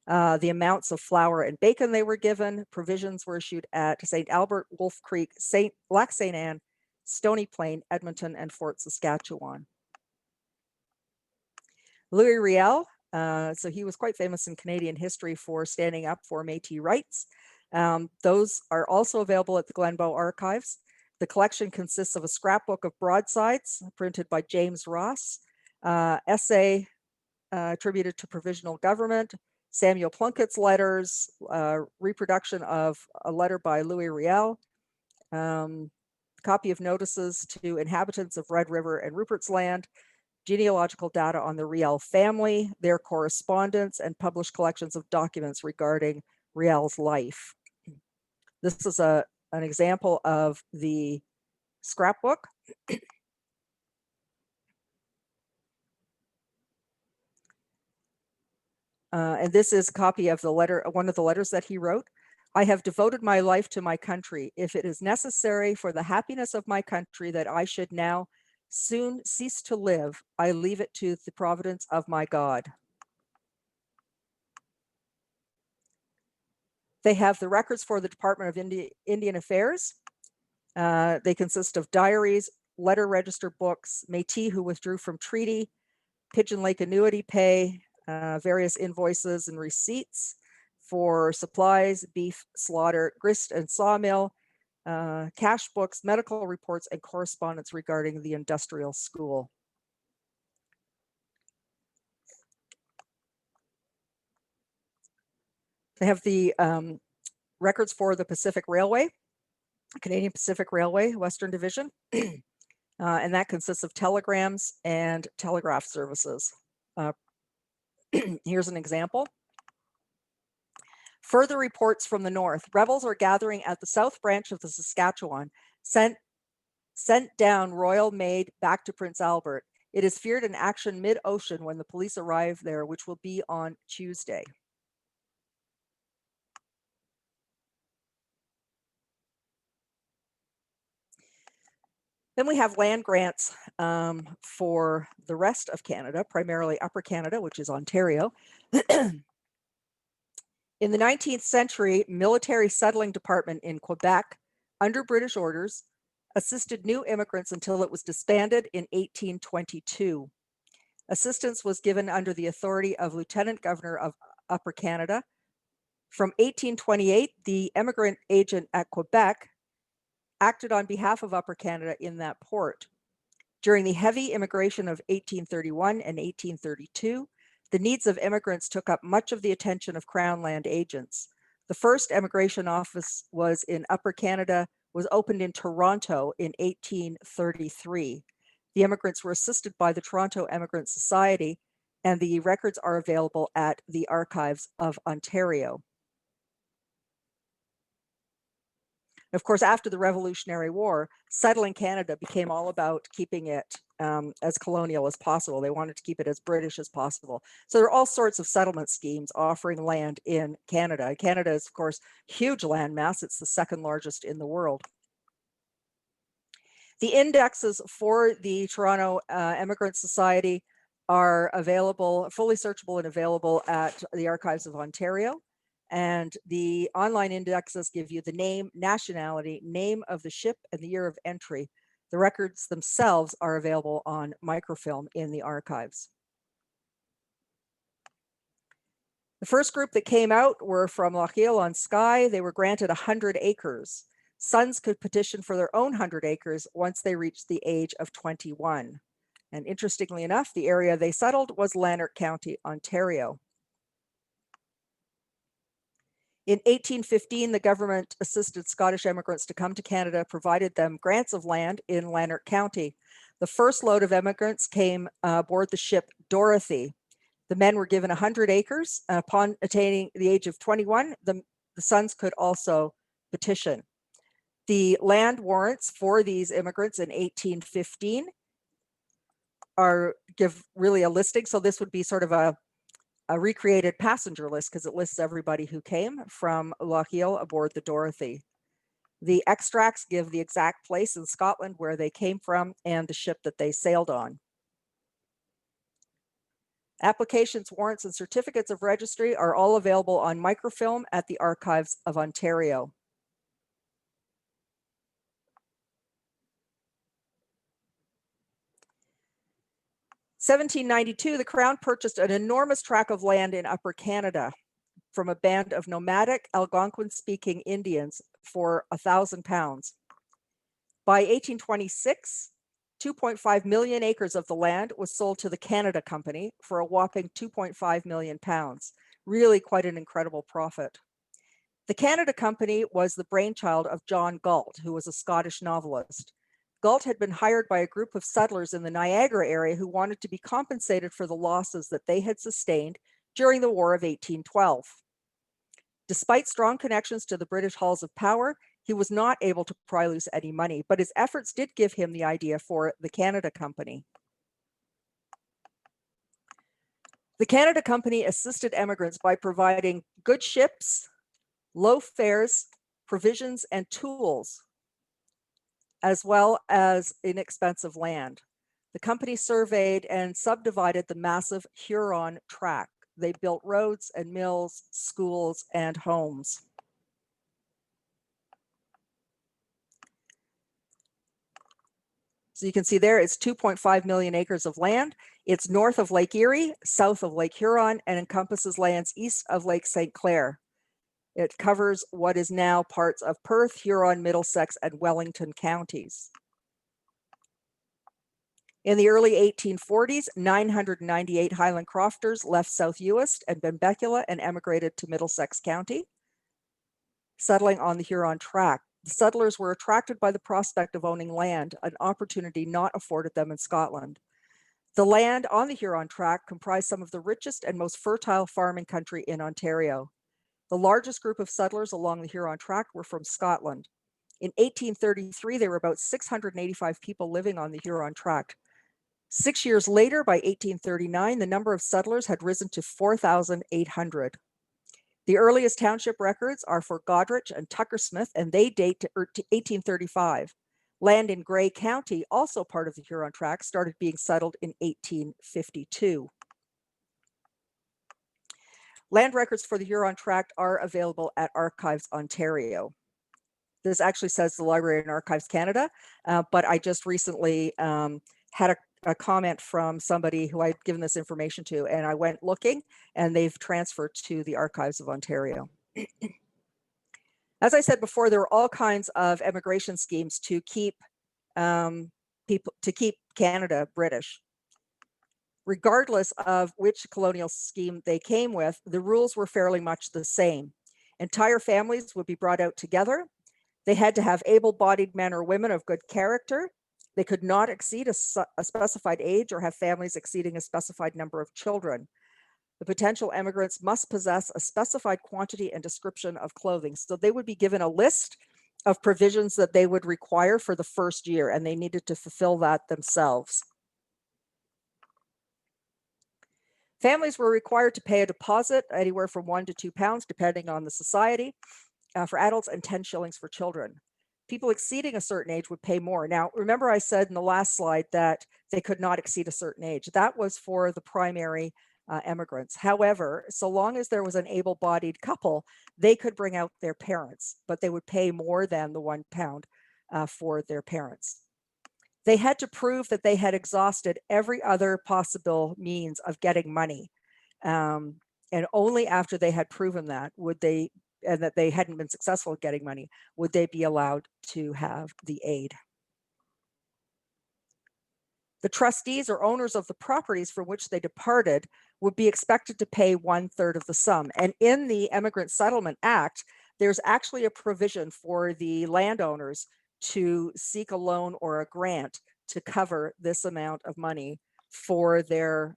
the amounts of flour and bacon they were given. Provisions were issued at St. Albert, Wolf Creek, Lac St. Anne, Stony Plain, Edmonton, and Fort Saskatchewan. Louis Riel, so he was quite famous in Canadian history for standing up for Métis rights. Those are also available at the GLENBOW archives. The collection consists of a scrapbook of broadsides printed by James Ross, essay attributed to provisional government, Samuel Plunkett's letters, reproduction of a letter by Louis Riel, copy of notices to inhabitants of Red River and Rupert's Land, genealogical data on the Riel family, their correspondence, and published collections of documents regarding Riel's life. This is an example of the scrapbook. And this is a copy of the letter, one of the letters that he wrote. I have devoted my life to my country. If it is necessary for the happiness of my country that I should now soon cease to live, I leave it to the providence of my God. They have the records for the Department of Indian Affairs. They consist of diaries, letter register books, Métis who withdrew from treaty, Pigeon Lake annuity pay, various invoices and receipts for supplies, beef, slaughter, grist and sawmill, cash books, medical reports, and correspondence regarding the industrial school. They have the records for the Pacific Railway, Canadian Pacific Railway, Western Division, and that consists of telegrams and telegraph services. Here's an example. Further reports from the north, rebels are gathering at the south branch of the Saskatchewan, sent down Royal Maid back to Prince Albert. It is feared an action mid-ocean when the police arrive there, which will be on Tuesday. Then we have land grants for the rest of Canada, primarily Upper Canada, which is Ontario. In the 19th century, military settling department in Quebec, under British orders, assisted new immigrants until it was disbanded in 1822. Assistance was given under the authority of Lieutenant Governor of Upper Canada. From 1828, the immigrant agent at Quebec acted on behalf of Upper Canada in that port. During the heavy immigration of 1831 and 1832, the needs of immigrants took up much of the attention of Crown land agents. The first immigration office was opened in Toronto in 1833. The immigrants were assisted by the Toronto Emigrant Society, and the records are available at the Archives of Ontario. Of course, after the Revolutionary War, settling Canada became all about keeping it as colonial as possible. They wanted to keep it as British as possible. So there are all sorts of settlement schemes offering land in Canada. Canada is, of course, huge landmass. It's the second largest in the world. The indexes for the Toronto Emigrant Society are available, fully searchable and available at the Archives of Ontario. And the online indexes give you the name, nationality, name of the ship, and the year of entry. The records themselves are available on microfilm in the archives. The first group that came out were from RIEL on Skye. They were granted 100 acres. Sons could petition for their own 100 acres once they reached the age of 21. And interestingly enough, the area they settled was Lanark County, Ontario. In 1815, the government assisted Scottish immigrants to come to Canada, provided them grants of land in Lanark County. The first load of immigrants came aboard the ship Dorothy. The men were given 100 acres. Upon attaining the age of 21, the sons could also petition. The land warrants for these immigrants in 1815 give really a listing. So this would be sort of a recreated passenger list because it lists everybody who came from RIEL aboard the Dorothy. The extracts give the exact place in Scotland where they came from and the ship that they sailed on. Applications, warrants, and certificates of registry are all available on microfilm at the Archives of Ontario. In 1792, the Crown purchased an enormous tract of land in Upper Canada from a band of nomadic Algonquin-speaking Indians for £1,000. By 1826, 2.5 million acres of the land was sold to the Canada Company for a whopping £2.5 million. Really quite an incredible profit. The Canada Company was the brainchild of John Galt, who was a Scottish novelist. Galt had been hired by a group of settlers in the Niagara area who wanted to be compensated for the losses that they had sustained during the War of 1812. Despite strong connections to the British halls of power, he was not able to pry loose any money, but his efforts did give him the idea for the Canada Company. The Canada Company assisted immigrants by providing good ships, low fares, provisions, and tools, as well as inexpensive land. The company surveyed and subdivided the massive Huron tract. They built roads and mills, schools, and homes. So you can see there it's 2.5 million acres of land. It's north of Lake Erie, south of Lake Huron, and encompasses lands east of Lake St. Clair. It covers what is now parts of Perth, Huron, Middlesex, and Wellington counties. In the early 1840s, 998 Highland Crofters left South Uist and Benbecula and emigrated to Middlesex County, settling on the Huron tract. The settlers were attracted by the prospect of owning land, an opportunity not afforded them in Scotland. The land on the Huron tract comprised some of the richest and most fertile farming country in Ontario. The largest group of settlers along the Huron Tract were from Scotland. In 1833, there were about 685 people living on the Huron Tract. 6 years later, by 1839, the number of settlers had risen to 4,800. The earliest township records are for Goderich and Tuckersmith, and they date to 1835. Land in Grey County, also part of the Huron Tract, started being settled in 1852. Land records for the Huron Tract are available at Archives Ontario. This actually says the Library and Archives Canada, but I just recently had a comment from somebody who I'd given this information to, and I went looking, and they've transferred to the Archives of Ontario. As I said before, there were all kinds of immigration schemes to keep Canada British. Regardless of which colonial scheme they came with, the rules were fairly much the same. Entire families would be brought out together. They had to have able-bodied men or women of good character. They could not exceed a specified age or have families exceeding a specified number of children. The potential immigrants must possess a specified quantity and description of clothing. So they would be given a list of provisions that they would require for the first year, and they needed to fulfill that themselves. Families were required to pay a deposit anywhere from £1 to £2, depending on the society, for adults, and 10 shillings for children. People exceeding a certain age would pay more. Now, remember I said in the last slide that they could not exceed a certain age. That was for the primary immigrants. However, so long as there was an able-bodied couple, they could bring out their parents, but they would pay more than the £1 for their parents. They had to prove that they had exhausted every other possible means of getting money. And only after they had proven that and that they hadn't been successful at getting money, would they be allowed to have the aid. The trustees or owners of the properties from which they departed would be expected to pay 1/3 of the sum. And in the Immigrant Settlement Act, there's actually a provision for the landowners to seek a loan or a grant to cover this amount of money for their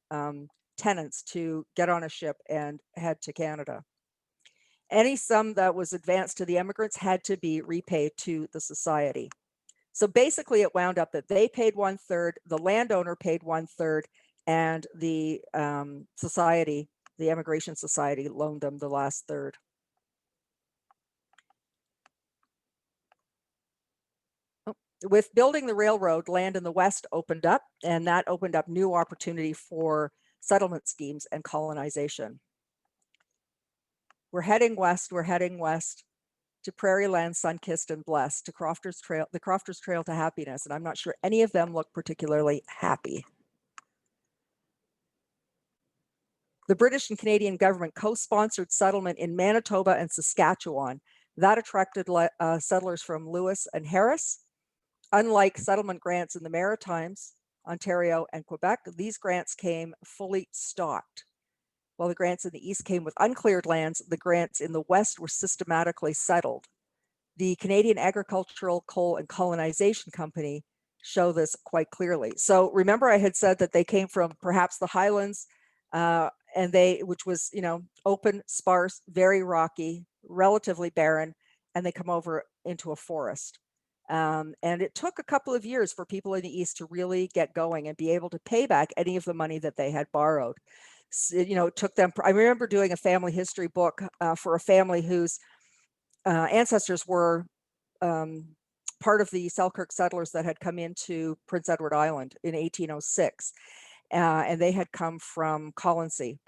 tenants to get on a ship and head to Canada. Any sum that was advanced to the immigrants had to be repaid to the society. So basically it wound up that they paid 1/3, the landowner paid 1/3, and the society, the Immigration Society, loaned them the last third. With building the railroad, land in the West opened up, and that opened up new opportunity for settlement schemes and colonization. We're heading west to prairie land, sun-kissed and blessed, to Crofters Trail, the Crofters Trail to happiness. And I'm not sure any of them look particularly happy. The British and Canadian government co-sponsored settlement in Manitoba and Saskatchewan. That attracted settlers from Lewis and Harris. Unlike settlement grants in the Maritimes, Ontario, and Quebec, these grants came fully stocked. While the grants in the East came with uncleared lands, the grants in the West were systematically settled. The Canadian Agricultural, Coal, and Colonization Company show this quite clearly. So remember I had said that they came from perhaps the Highlands, which was, open, sparse, very rocky, relatively barren, and they come over into a forest. And it took a couple of years for people in the East to really get going and be able to pay back any of the money that they had borrowed. It took them, I remember doing a family history book for a family whose ancestors were part of the Selkirk settlers that had come into Prince Edward Island in 1806. And they had come from Colonsay.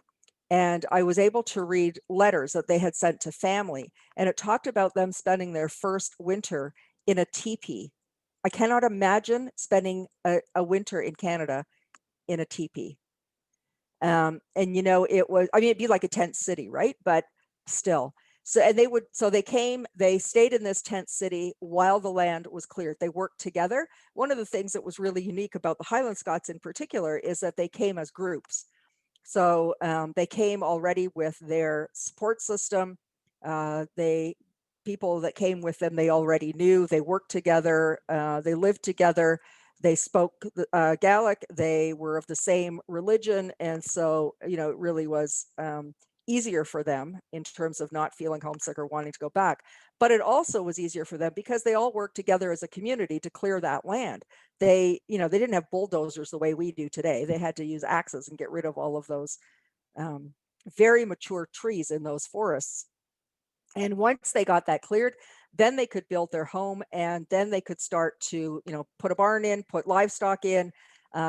And I was able to read letters that they had sent to family, and it talked about them spending their first winter in a teepee. I cannot imagine spending a winter in Canada in a teepee. And it was, it'd be like a tent city, right? But still. So they came, they stayed in this tent city while the land was cleared. They worked together. One of the things that was really unique about the Highland Scots in particular is that they came as groups. So they came already with their support system. People that came with them, they already knew. They worked together. They lived together. They spoke Gaelic. They were of the same religion, and so it really was easier for them in terms of not feeling homesick or wanting to go back. But it also was easier for them because they all worked together as a community to clear that land. They didn't have bulldozers the way we do today. They had to use axes and get rid of all of those very mature trees in those forests. And once they got that cleared, then they could build their home, and then they could start to, put a barn in, put livestock in,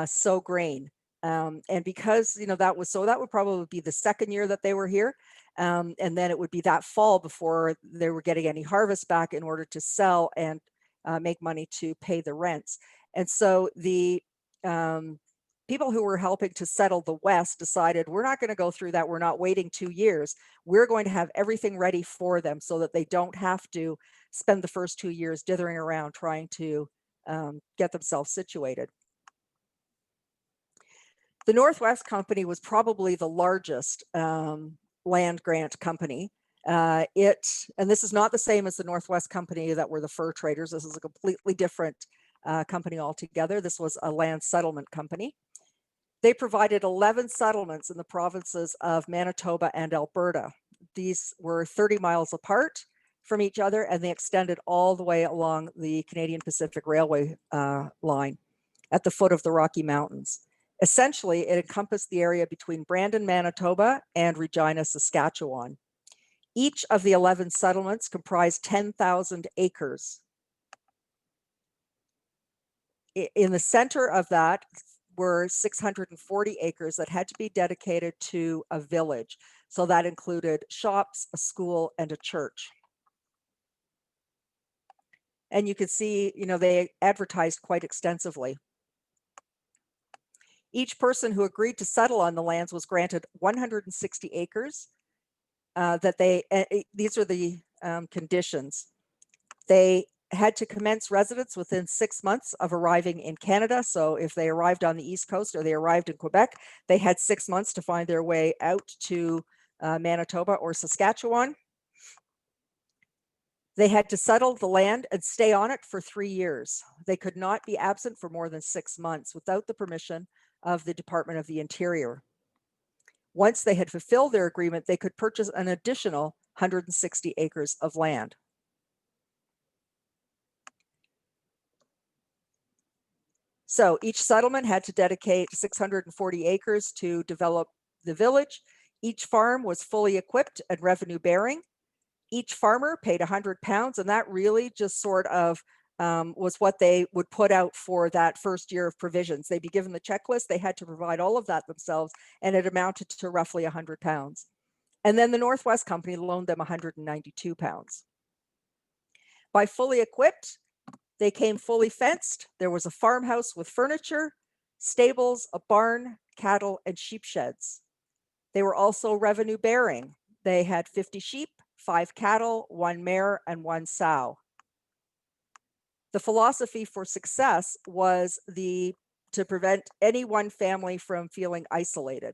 sow grain. And because, that would probably be the second year that they were here. And then it would be that fall before they were getting any harvest back in order to sell and make money to pay the rents. And so the people who were helping to settle the West decided, we're not going to go through that. We're not waiting 2 years. We're going to have everything ready for them so that they don't have to spend the first 2 years dithering around trying to get themselves situated. The Northwest Company was probably the largest land grant company. And this is not the same as the Northwest Company that were the fur traders. This is a completely different company altogether. This was a land settlement company. They provided 11 settlements in the provinces of Manitoba and Alberta. These were 30 miles apart from each other, and they extended all the way along the Canadian Pacific Railway line at the foot of the Rocky Mountains. Essentially, it encompassed the area between Brandon, Manitoba, and Regina, Saskatchewan. Each of the 11 settlements comprised 10,000 acres. In the center of that were 640 acres that had to be dedicated to a village. So that included shops, a school, and a church. And you could see, they advertised quite extensively. Each person who agreed to settle on the lands was granted 160 acres. These are the conditions. They had to commence residence within 6 months of arriving in Canada. So if they arrived on the East Coast or they arrived in Quebec, they had 6 months to find their way out to Manitoba or Saskatchewan. They had to settle the land and stay on it for 3 years. They could not be absent for more than 6 months without the permission of the Department of the Interior. Once they had fulfilled their agreement, they could purchase an additional 160 acres of land. So each settlement had to dedicate 640 acres to develop the village. Each farm was fully equipped and revenue bearing. Each farmer paid £100, and that really just sort of was what they would put out for that first year of provisions. They'd be given the checklist, they had to provide all of that themselves, and it amounted to roughly £100. And then the Northwest Company loaned them £192. By fully equipped, they came fully fenced. There was a farmhouse with furniture, stables, a barn, cattle, and sheep sheds. They were also revenue bearing. They had 50 sheep, 5 cattle, 1 mare, and 1 sow. The philosophy for success was to prevent any one family from feeling isolated.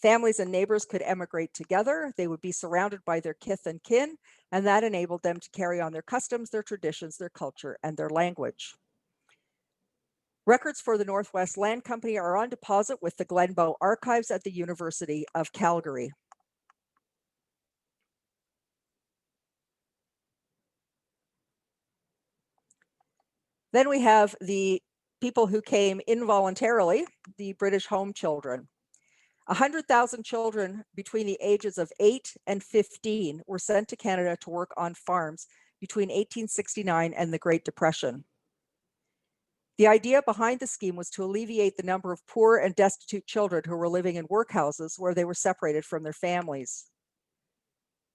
Families and neighbors could emigrate together. They would be surrounded by their kith and kin, and that enabled them to carry on their customs, their traditions, their culture, and their language. Records for the Northwest Land Company are on deposit with the GLENBOW archives at the University of Calgary. Then we have the people who came involuntarily, the British home children. 100,000 children between the ages of 8 and 15 were sent to Canada to work on farms between 1869 and the Great Depression. The idea behind the scheme was to alleviate the number of poor and destitute children who were living in workhouses where they were separated from their families.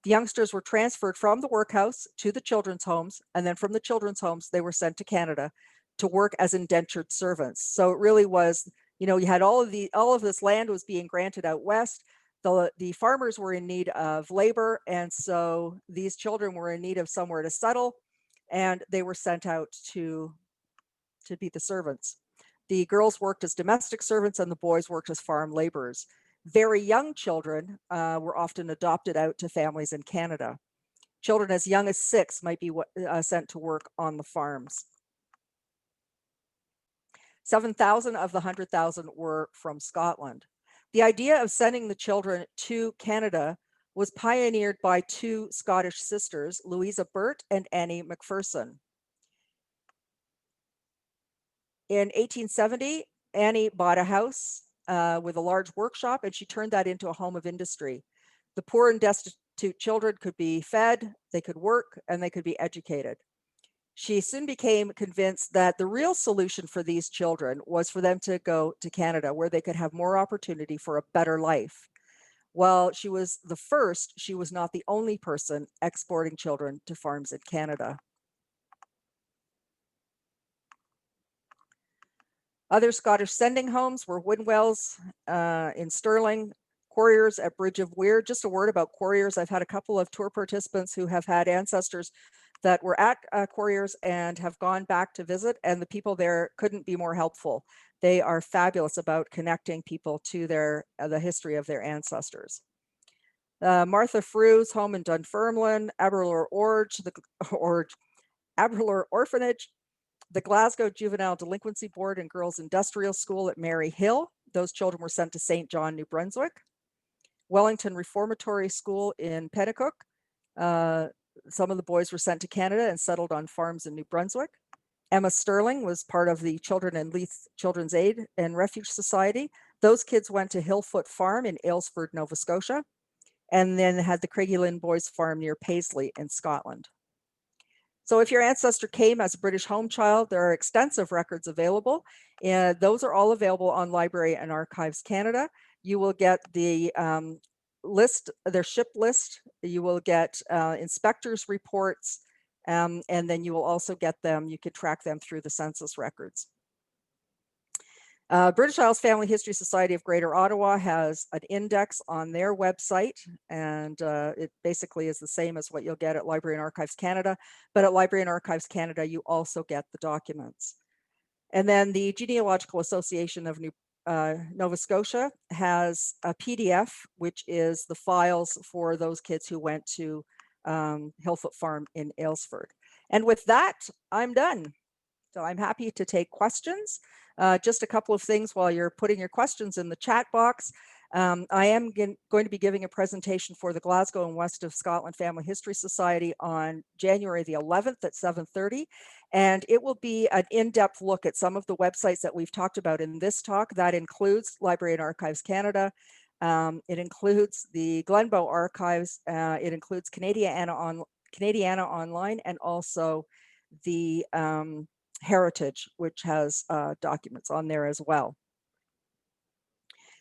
The youngsters were transferred from the workhouse to the children's homes, and then from the children's homes, they were sent to Canada to work as indentured servants. So it really was, you had all of this land was being granted out west. The farmers were in need of labor, and so these children were in need of somewhere to settle, and they were sent out to be the servants. The girls worked as domestic servants, and the boys worked as farm laborers. Very young children were often adopted out to families in Canada. Children as young as 6 might be sent to work on the farms. 7,000 of the 100,000 were from Scotland. The idea of sending the children to Canada was pioneered by two Scottish sisters, Louisa Burt and Annie Macpherson. In 1870, Annie bought a house with a large workshop, and she turned that into a home of industry. The poor and destitute children could be fed, they could work, and they could be educated. She soon became convinced that the real solution for these children was for them to go to Canada, where they could have more opportunity for a better life. While she was the first, she was not the only person exporting children to farms in Canada. Other Scottish sending homes were Woodwells in Stirling, Quarriers at Bridge of Weir. Just a word about Quarriers. I've had a couple of tour participants who have had ancestors that were at Quarriers and have gone back to visit, and the people there couldn't be more helpful. They are fabulous about connecting people to the history of their ancestors. Martha Frew's home in Dunfermline, Aberlour Orphanage, the Glasgow Juvenile Delinquency Board and Girls Industrial School at Mary Hill. Those children were sent to St. John, New Brunswick. Wellington Reformatory School in Pennacook. Some of the boys were sent to Canada and settled on farms in New Brunswick. Emma Sterling was part of the Children and Leith Children's Aid and Refuge Society. Those kids went to Hillfoot Farm in Aylesford, Nova Scotia, and then had the Craigylin Boys Farm near Paisley in Scotland. So if your ancestor came as a British home child, there are extensive records available, and those are all available on Library and Archives Canada. You will get the list, their ship list, you will get inspectors' reports, and then you will also get them, you could track them through the census records. British Isles Family History Society of Greater Ottawa has an index on their website, and it basically is the same as what you'll get at Library and Archives Canada, but at Library and Archives Canada, you also get the documents. And then the Genealogical Association of Nova Scotia has a PDF, which is the files for those kids who went to Hillfoot Farm in Aylesford. And with that, I'm done. So I'm happy to take questions. Just a couple of things while you're putting your questions in the chat box. I am going to be giving a presentation for the Glasgow and West of Scotland Family History Society on January the 11th at 7:30. And it will be an in-depth look at some of the websites that we've talked about in this talk. That includes Library and Archives Canada. It includes the GLENBOW archives. It includes Canadiana Online, and also the Heritage, which has documents on there as well.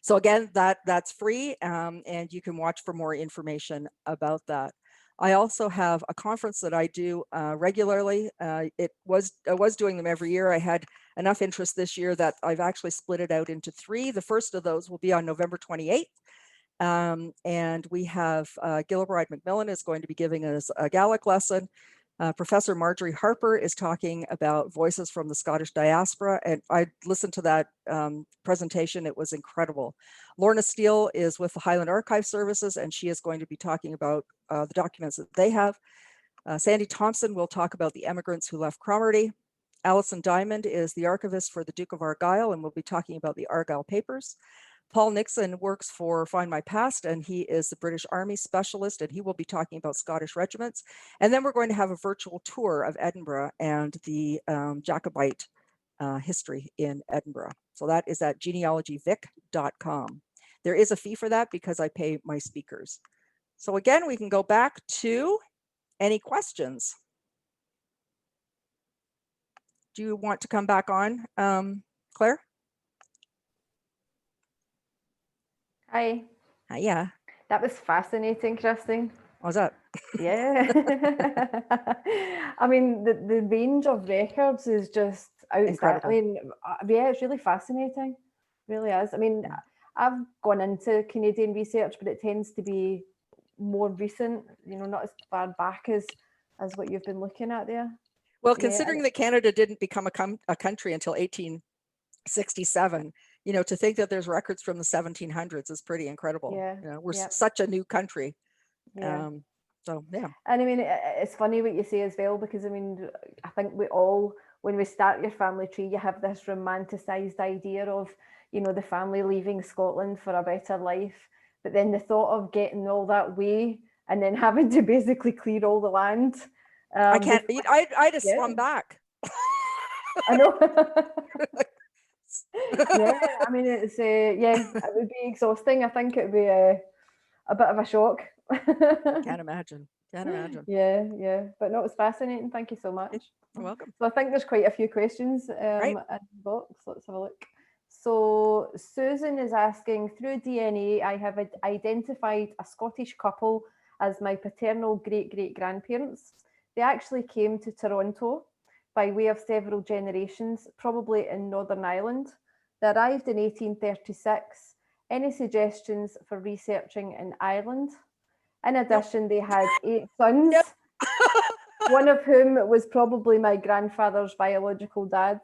So again, that's free, and you can watch for more information about that. I also have a conference that I do regularly. I was doing them every year. I had enough interest this year that I've actually split it out into 3. The first of those will be on November 28th. And we have Gilbride McMillan is going to be giving us a Gaelic lesson. Professor Marjorie Harper is talking about voices from the Scottish diaspora, and I listened to that presentation. It was incredible. Lorna Steele is with the Highland Archive Services, and she is going to be talking about the documents that they have. Sandy Thompson will talk about the emigrants who left Cromarty. Alison Diamond is the archivist for the Duke of Argyll, and we'll be talking about the Argyll Papers. Paul Nixon works for Find My Past, and he is the British Army specialist, and he will be talking about Scottish regiments. And then we're going to have a virtual tour of Edinburgh and the Jacobite history in Edinburgh. So that is at genealogyvic.com. There is a fee for that because I pay my speakers. So again, we can go back to any questions. Do you want to come back on, Claire? Hi. Yeah. That was fascinating, Christine. What was that? Yeah. I mean, the range of records is just outstanding. I mean, yeah, it's really fascinating. It really is. I mean, I've gone into Canadian research, but it tends to be more recent, you know, not as far back as what you've been looking at there. Well, considering that Canada didn't become a country until 1867, you know, to think that there's records from the 1700s is pretty incredible. Yeah. You know, we're such a new country. Yeah. So, yeah. And I mean, it's funny what you say as well, because I mean, I think we all, when we start your family tree, you have this romanticized idea of, you know, the family leaving Scotland for a better life. but then the thought of getting all that way and then having to basically clear all the land. I can't, I'd have swum back. I know. Yeah, I mean, it's yeah, it would be exhausting. I think it would be a bit of a shock. Can't imagine. Can't imagine. Yeah, but no, it's fascinating. Thank you so much. You're welcome. So I think there's quite a few questions Right. in the box. Let's have a look. So Susan is asking, through DNA, I have identified a Scottish couple as my paternal great-great-grandparents. They actually came to Toronto by way of several generations, probably in Northern Ireland. They arrived in 1836. Any suggestions for researching in Ireland? In addition, they had 8 sons, one of whom was probably my grandfather's biological dad.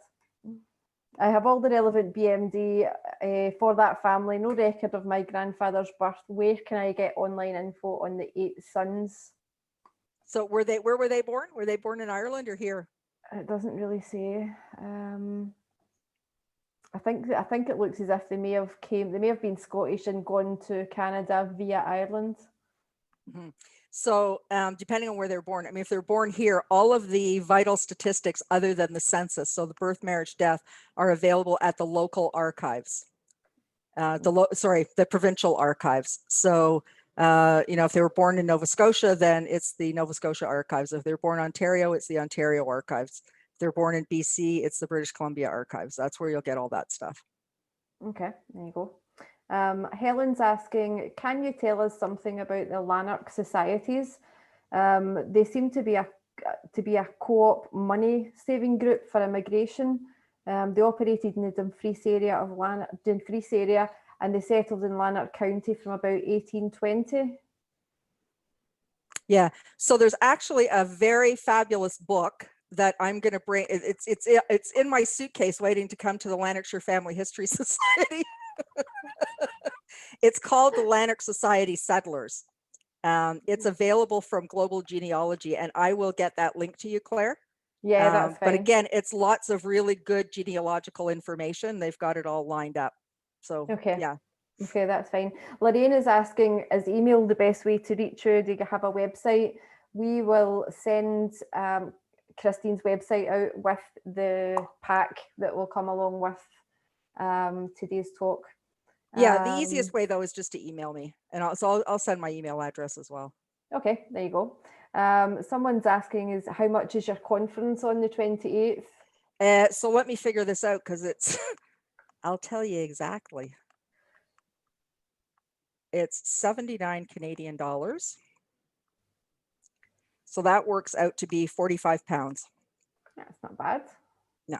I have all the relevant BMD for that family, no record of my grandfather's birth. Where can I get online info on the 8 sons? So where were they born? Were they born in Ireland or here? It doesn't really say. I think it looks as if they may have been Scottish and gone to Canada via Ireland. Mm-hmm. So depending on where they're born, I mean, if they're born here, all of the vital statistics other than the census, so the birth, marriage, death, are available at the local archives, the provincial archives. So, if they were born in Nova Scotia, then it's the Nova Scotia archives. If they're born in Ontario, it's the Ontario archives. If they're born in BC, it's the British Columbia archives. That's where you'll get all that stuff. Okay, there you go. Helen's asking, can you tell us something about the Lanark societies? They seem to be a co-op money saving group for immigration. They operated in the Dumfries area and they settled in Lanark County from about 1820. Yeah, so there's actually a very fabulous book that I'm going to bring. It's in my suitcase waiting to come to the Lanarkshire Family History Society. It's called the Lanark Society Settlers. It's available from Global Genealogy, and I will get that link to you, Claire. Yeah, that's fine. But again, it's lots of really good genealogical information. They've got it all lined up. So, okay. Yeah. Okay, that's fine. Lorraine is asking, is email the best way to reach you? Do you have a website? We will send Christine's website out with the pack that will come along with today's talk. Yeah, the easiest way though is just to email me, and I'll send my email address as well. Okay, there you go. Someone's asking, is how much is your conference on the 28th? So let me figure this out because it's, I'll tell you exactly. It's 79 Canadian dollars. So that works out to be 45 pounds. That's not bad. No.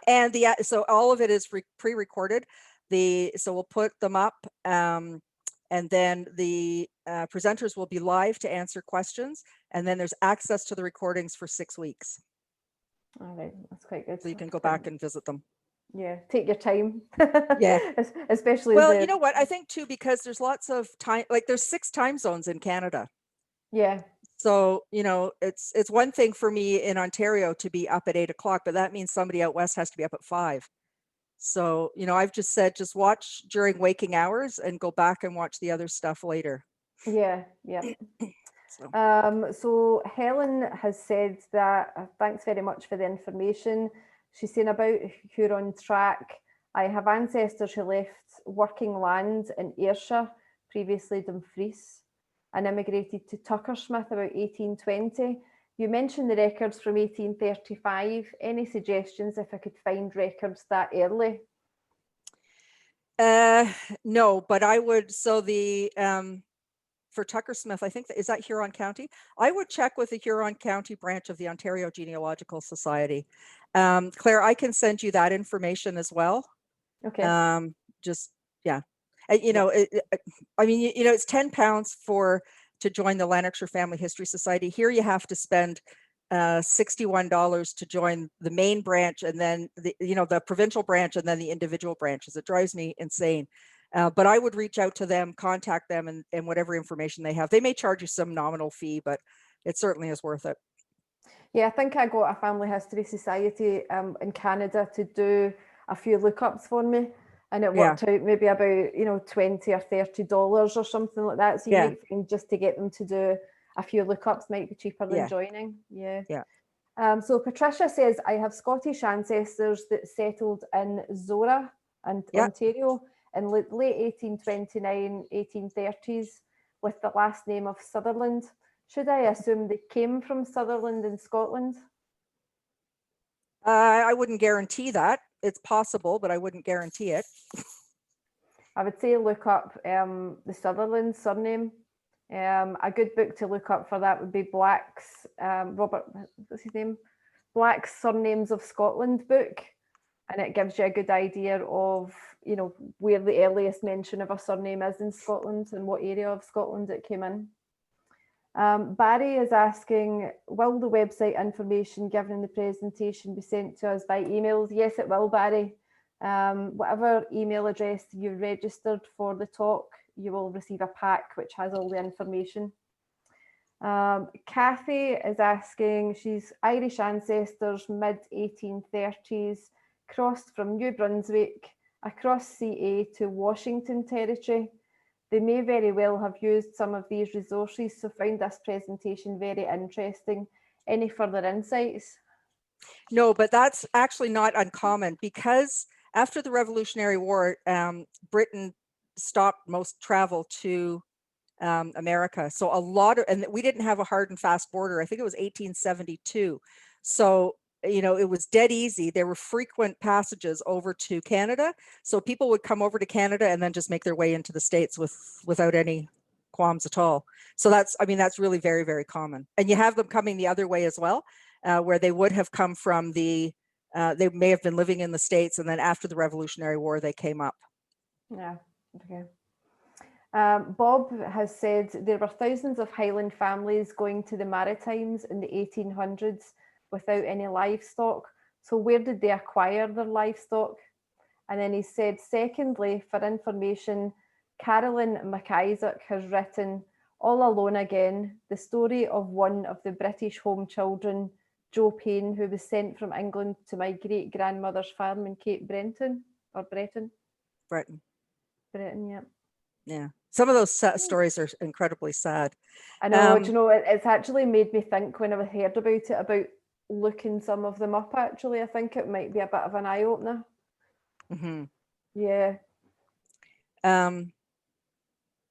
And so all of it is pre-recorded. So we'll put them up and then the presenters will be live to answer questions. And then there's access to the recordings for 6 weeks. All right, that's quite good. So you can go back and visit them. Yeah, take your time. Yeah. Especially well, you know what, I think too, because there's lots of time, like there's 6 time zones in Canada. Yeah. So, it's one thing for me in Ontario to be up at 8 o'clock, but that means somebody out west has to be up at 5. So, I've just said, just watch during waking hours and go back and watch the other stuff later. Yeah. So Helen has said that, thanks very much for the information. She's saying about Huron Track, I have ancestors who left working land in Ayrshire, previously Dumfries, and immigrated to Tuckersmith about 1820. You mentioned the records from 1835. Any suggestions if I could find records that early? No, but I would, so for Tuckersmith, I think is that Huron County? I would check with the Huron County branch of the Ontario Genealogical Society. Claire, I can send you that information as well. Okay. Yeah. It's £10 to join the Lanarkshire Family History Society. Here you have to spend $61 to join the main branch, and then the provincial branch, and then the individual branches. It drives me insane. But I would reach out to them, contact them, and whatever information they have. They may charge you some nominal fee, but it certainly is worth it. Yeah, I think I got a family history society in Canada to do a few lookups for me. and it Yeah. worked out maybe about, you know, $20 or $30 or something like that. So you Yeah. might find just to get them to do a few lookups might be cheaper than Yeah. joining. Yeah. Yeah. So Patricia says, I have Scottish ancestors that settled in Zora and Yeah. Ontario in late 1829, 1830s with the last name of Sutherland. Should I assume they came from Sutherland in Scotland? I wouldn't guarantee that. It's possible, but I wouldn't guarantee it. I would say look up the Sutherland surname. A good book to look up for that would be Black's, Robert, what's his name? Black's Surnames of Scotland book. And it gives you a good idea of, you know, where the earliest mention of a surname is in Scotland and what area of Scotland it came in. Barry is asking, will the website information given in the presentation be sent to us by emails? Yes, it will, Barry. Whatever email address you registered for the talk, you will receive a pack which has all the information. Kathy is asking, she's Irish ancestors, mid-1830s, crossed from New Brunswick across CA to Washington Territory. They may very well have used some of these resources, so found this presentation very interesting. Any further insights? No, but that's actually not uncommon, because after the Revolutionary War, Britain stopped most travel to America. So a lot of, and we didn't have a hard and fast border. I think it was 1872. So, you know, it was dead easy. There were frequent passages over to Canada. So people would come over to Canada and then just make their way into the States without any qualms at all. So that's, I mean, that's really very, very common. And you have them coming the other way as well, where they would have come from they may have been living in the States, and then after the Revolutionary War, they came up. Yeah, okay. Bob has said there were thousands of Highland families going to the Maritimes in the 1800s without any livestock. So where did they acquire their livestock? And then he said, secondly, for information, Carolyn McIsaac has written All Alone Again, the story of one of the British home children, Joe Payne, who was sent from England to my great-grandmother's farm in Cape Breton, or Breton? Breton. Breton, yeah. Yeah. Some of those stories are incredibly sad. I know, do you know, it's actually made me think when I heard about it, about looking some of them up, actually. I think it might be a bit of an eye-opener. Mm-hmm. Yeah.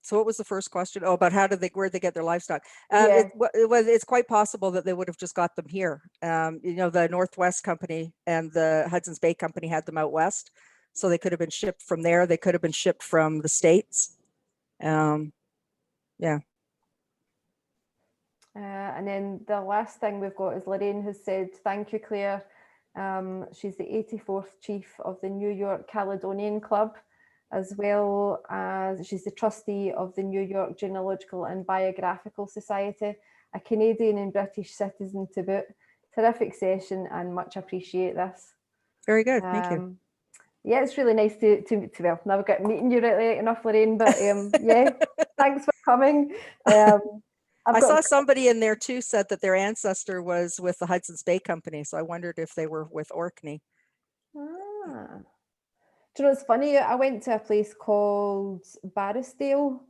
So what was the first question? Oh, about where they get their livestock? Yeah. It's quite possible that they would have just got them here. You know, the Northwest Company and the Hudson's Bay Company had them out west. So they could have been shipped from there. They could have been shipped from the States. Yeah. And then the last thing we've got is Lorraine has said, thank you, Claire. She's the 84th chief of the New York Caledonian Club, as well as she's the trustee of the New York Genealogical and Biographical Society, a Canadian and British citizen to boot. Terrific session and much appreciate this. Very good. Thank you. Yeah, it's really nice to well, never got meeting you right enough, Lorraine, but yeah, thanks for coming. I saw somebody in there too said that their ancestor was with the Hudson's Bay Company, so I wondered if they were with Orkney. Ah. Do you know, it's funny, I went to a place called Barrisdale,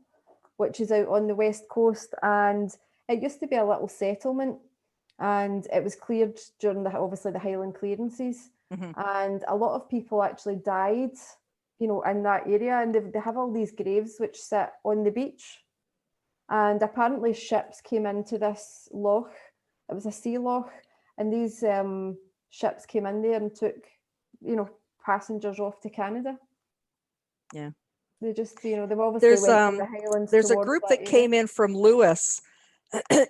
which is out on the west coast, and it used to be a little settlement, and it was cleared during obviously the Highland clearances. Mm-hmm. And a lot of people actually died, you know, in that area, and they have all these graves which sit on the beach. And apparently ships came into this loch. It was a sea loch, and these ships came in there and took, you know, passengers off to Canada. Yeah. They just, you know, they've obviously went from the Highlands. There's a group that came in from Lewis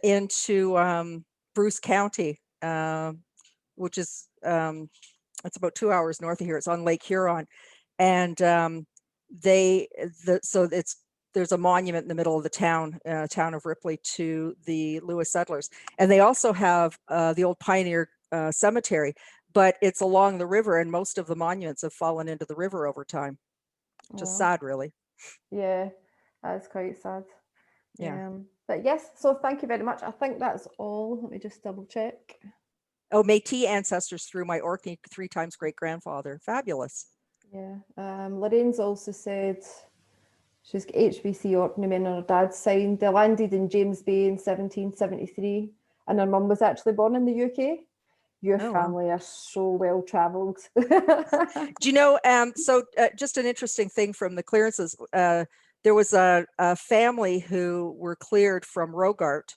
into Bruce County, which is it's about 2 hours north of here. It's on Lake Huron, and there's a monument in the middle of the town of Ripley, to the Lewis settlers, and they also have the old Pioneer Cemetery, but it's along the river, and most of the monuments have fallen into the river over time. Just sad, really. Yeah, that's quite sad. Yeah. But yes, so thank you very much. I think that's all. Let me just double check. Oh, Métis ancestors through my Orkney 3 times great grandfather. Fabulous. Yeah. Lorraine's also said she's got HBC Orkneymen on her dad's side. They landed in James Bay in 1773, and her mum was actually born in the UK. Your Oh, wow. family are so well travelled. Do you know, just an interesting thing from the clearances, there was a family who were cleared from Rogart,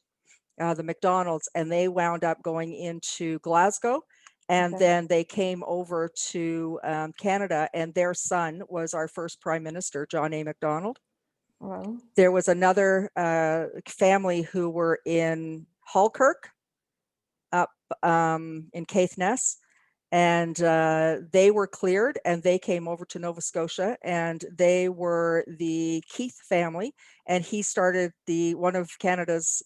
the McDonalds, and they wound up going into Glasgow. And Okay. then they came over to Canada, and their son was our first Prime Minister, John A. Macdonald. Well, There was another family who were in Halkirk, up in Caithness, and they were cleared, and they came over to Nova Scotia, and they were the Keith family, and he started one of Canada's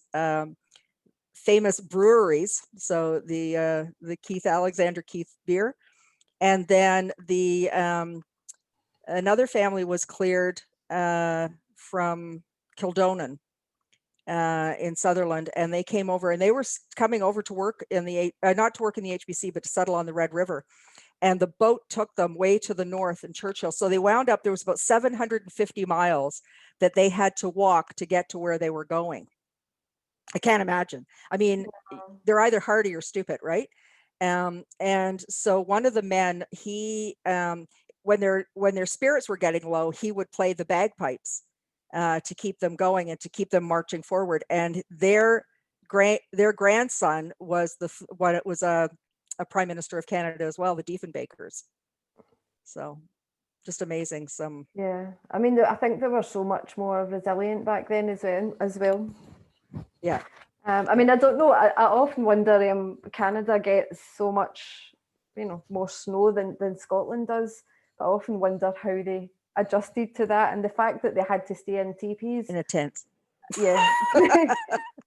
famous breweries, so the Keith, Alexander Keith beer. And then the another family was cleared from Kildonan in Sutherland, and they came over, and they were coming over to work in the not to work in the HBC, but to settle on the Red River. And the boat took them way to the north in Churchill, so they wound up, there was about 750 miles that they had to walk to get to where they were going. I can't imagine. I mean, they're either hardy or stupid, right? And so one of the men, he when their spirits were getting low, he would play the bagpipes to keep them going and to keep them marching forward. And their grandson was a Prime Minister of Canada as well, the Diefenbakers. So just amazing. yeah. I mean, I think they were so much more resilient back then as well. Yeah. I mean, I don't know. I often wonder, Canada gets so much, more snow than Scotland does. But I often wonder how they adjusted to that, and the fact that they had to stay in teepees. In a tent. Yeah.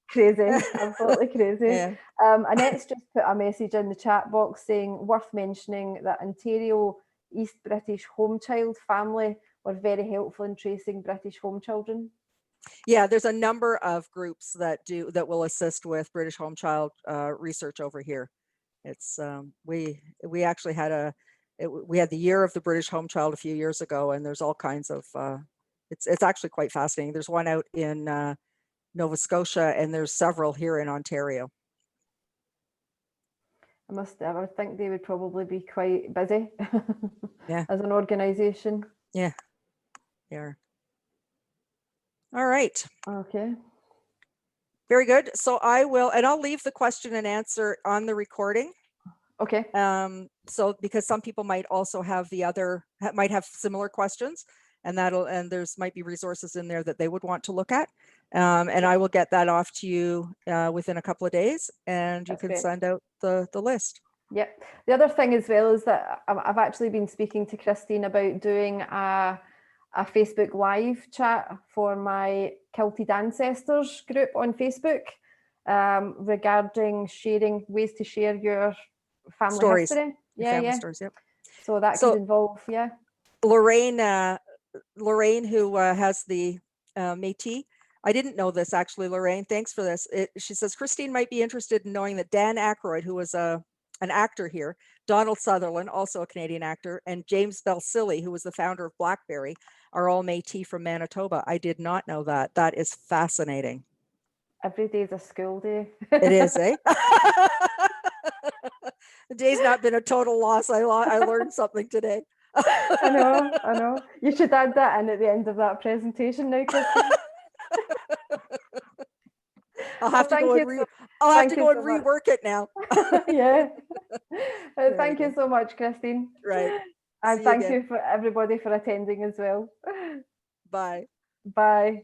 Crazy, absolutely crazy. Yeah. Annette's just put a message in the chat box saying, worth mentioning that Ontario East British Home Child family were very helpful in tracing British home children. Yeah, there's a number of groups that will assist with British home child research over here. It's we actually had we had the year of the British home child a few years ago, and there's all kinds of it's actually quite fascinating. There's one out in Nova Scotia, and there's several here in Ontario. I would think they would probably be quite busy. Yeah. As an organization. Yeah. Yeah. All right. Okay. Very good. So I'll leave the question and answer on the recording. Okay. So because some people might also have might have similar questions, and there's might be resources in there that they would want to look at. And I will get that off to you within a couple of days, and you can send out the list. Yep. The other thing as well is that I've actually been speaking to Christine about doing a Facebook live chat for my Kilted Ancestors group on Facebook regarding sharing ways to share your family stories. History. Family stories, yep. So that could involve, Lorraine, who has the Métis. I didn't know this actually, Lorraine. Thanks for this. She says Christine might be interested in knowing that Dan Aykroyd, who was an actor here, Donald Sutherland, also a Canadian actor, and James Belsilli, who was the founder of BlackBerry, are all Métis from Manitoba. I did not know that. That is fascinating. Every day's a school day. It is, eh? The day's not been a total loss. I learned something today. I know. You should add that in at the end of that presentation now, Christine. I'll have to go and rework it now. Yeah. Thank you so much, Christine. Right. And thank you for everybody for attending as well. Bye. Bye.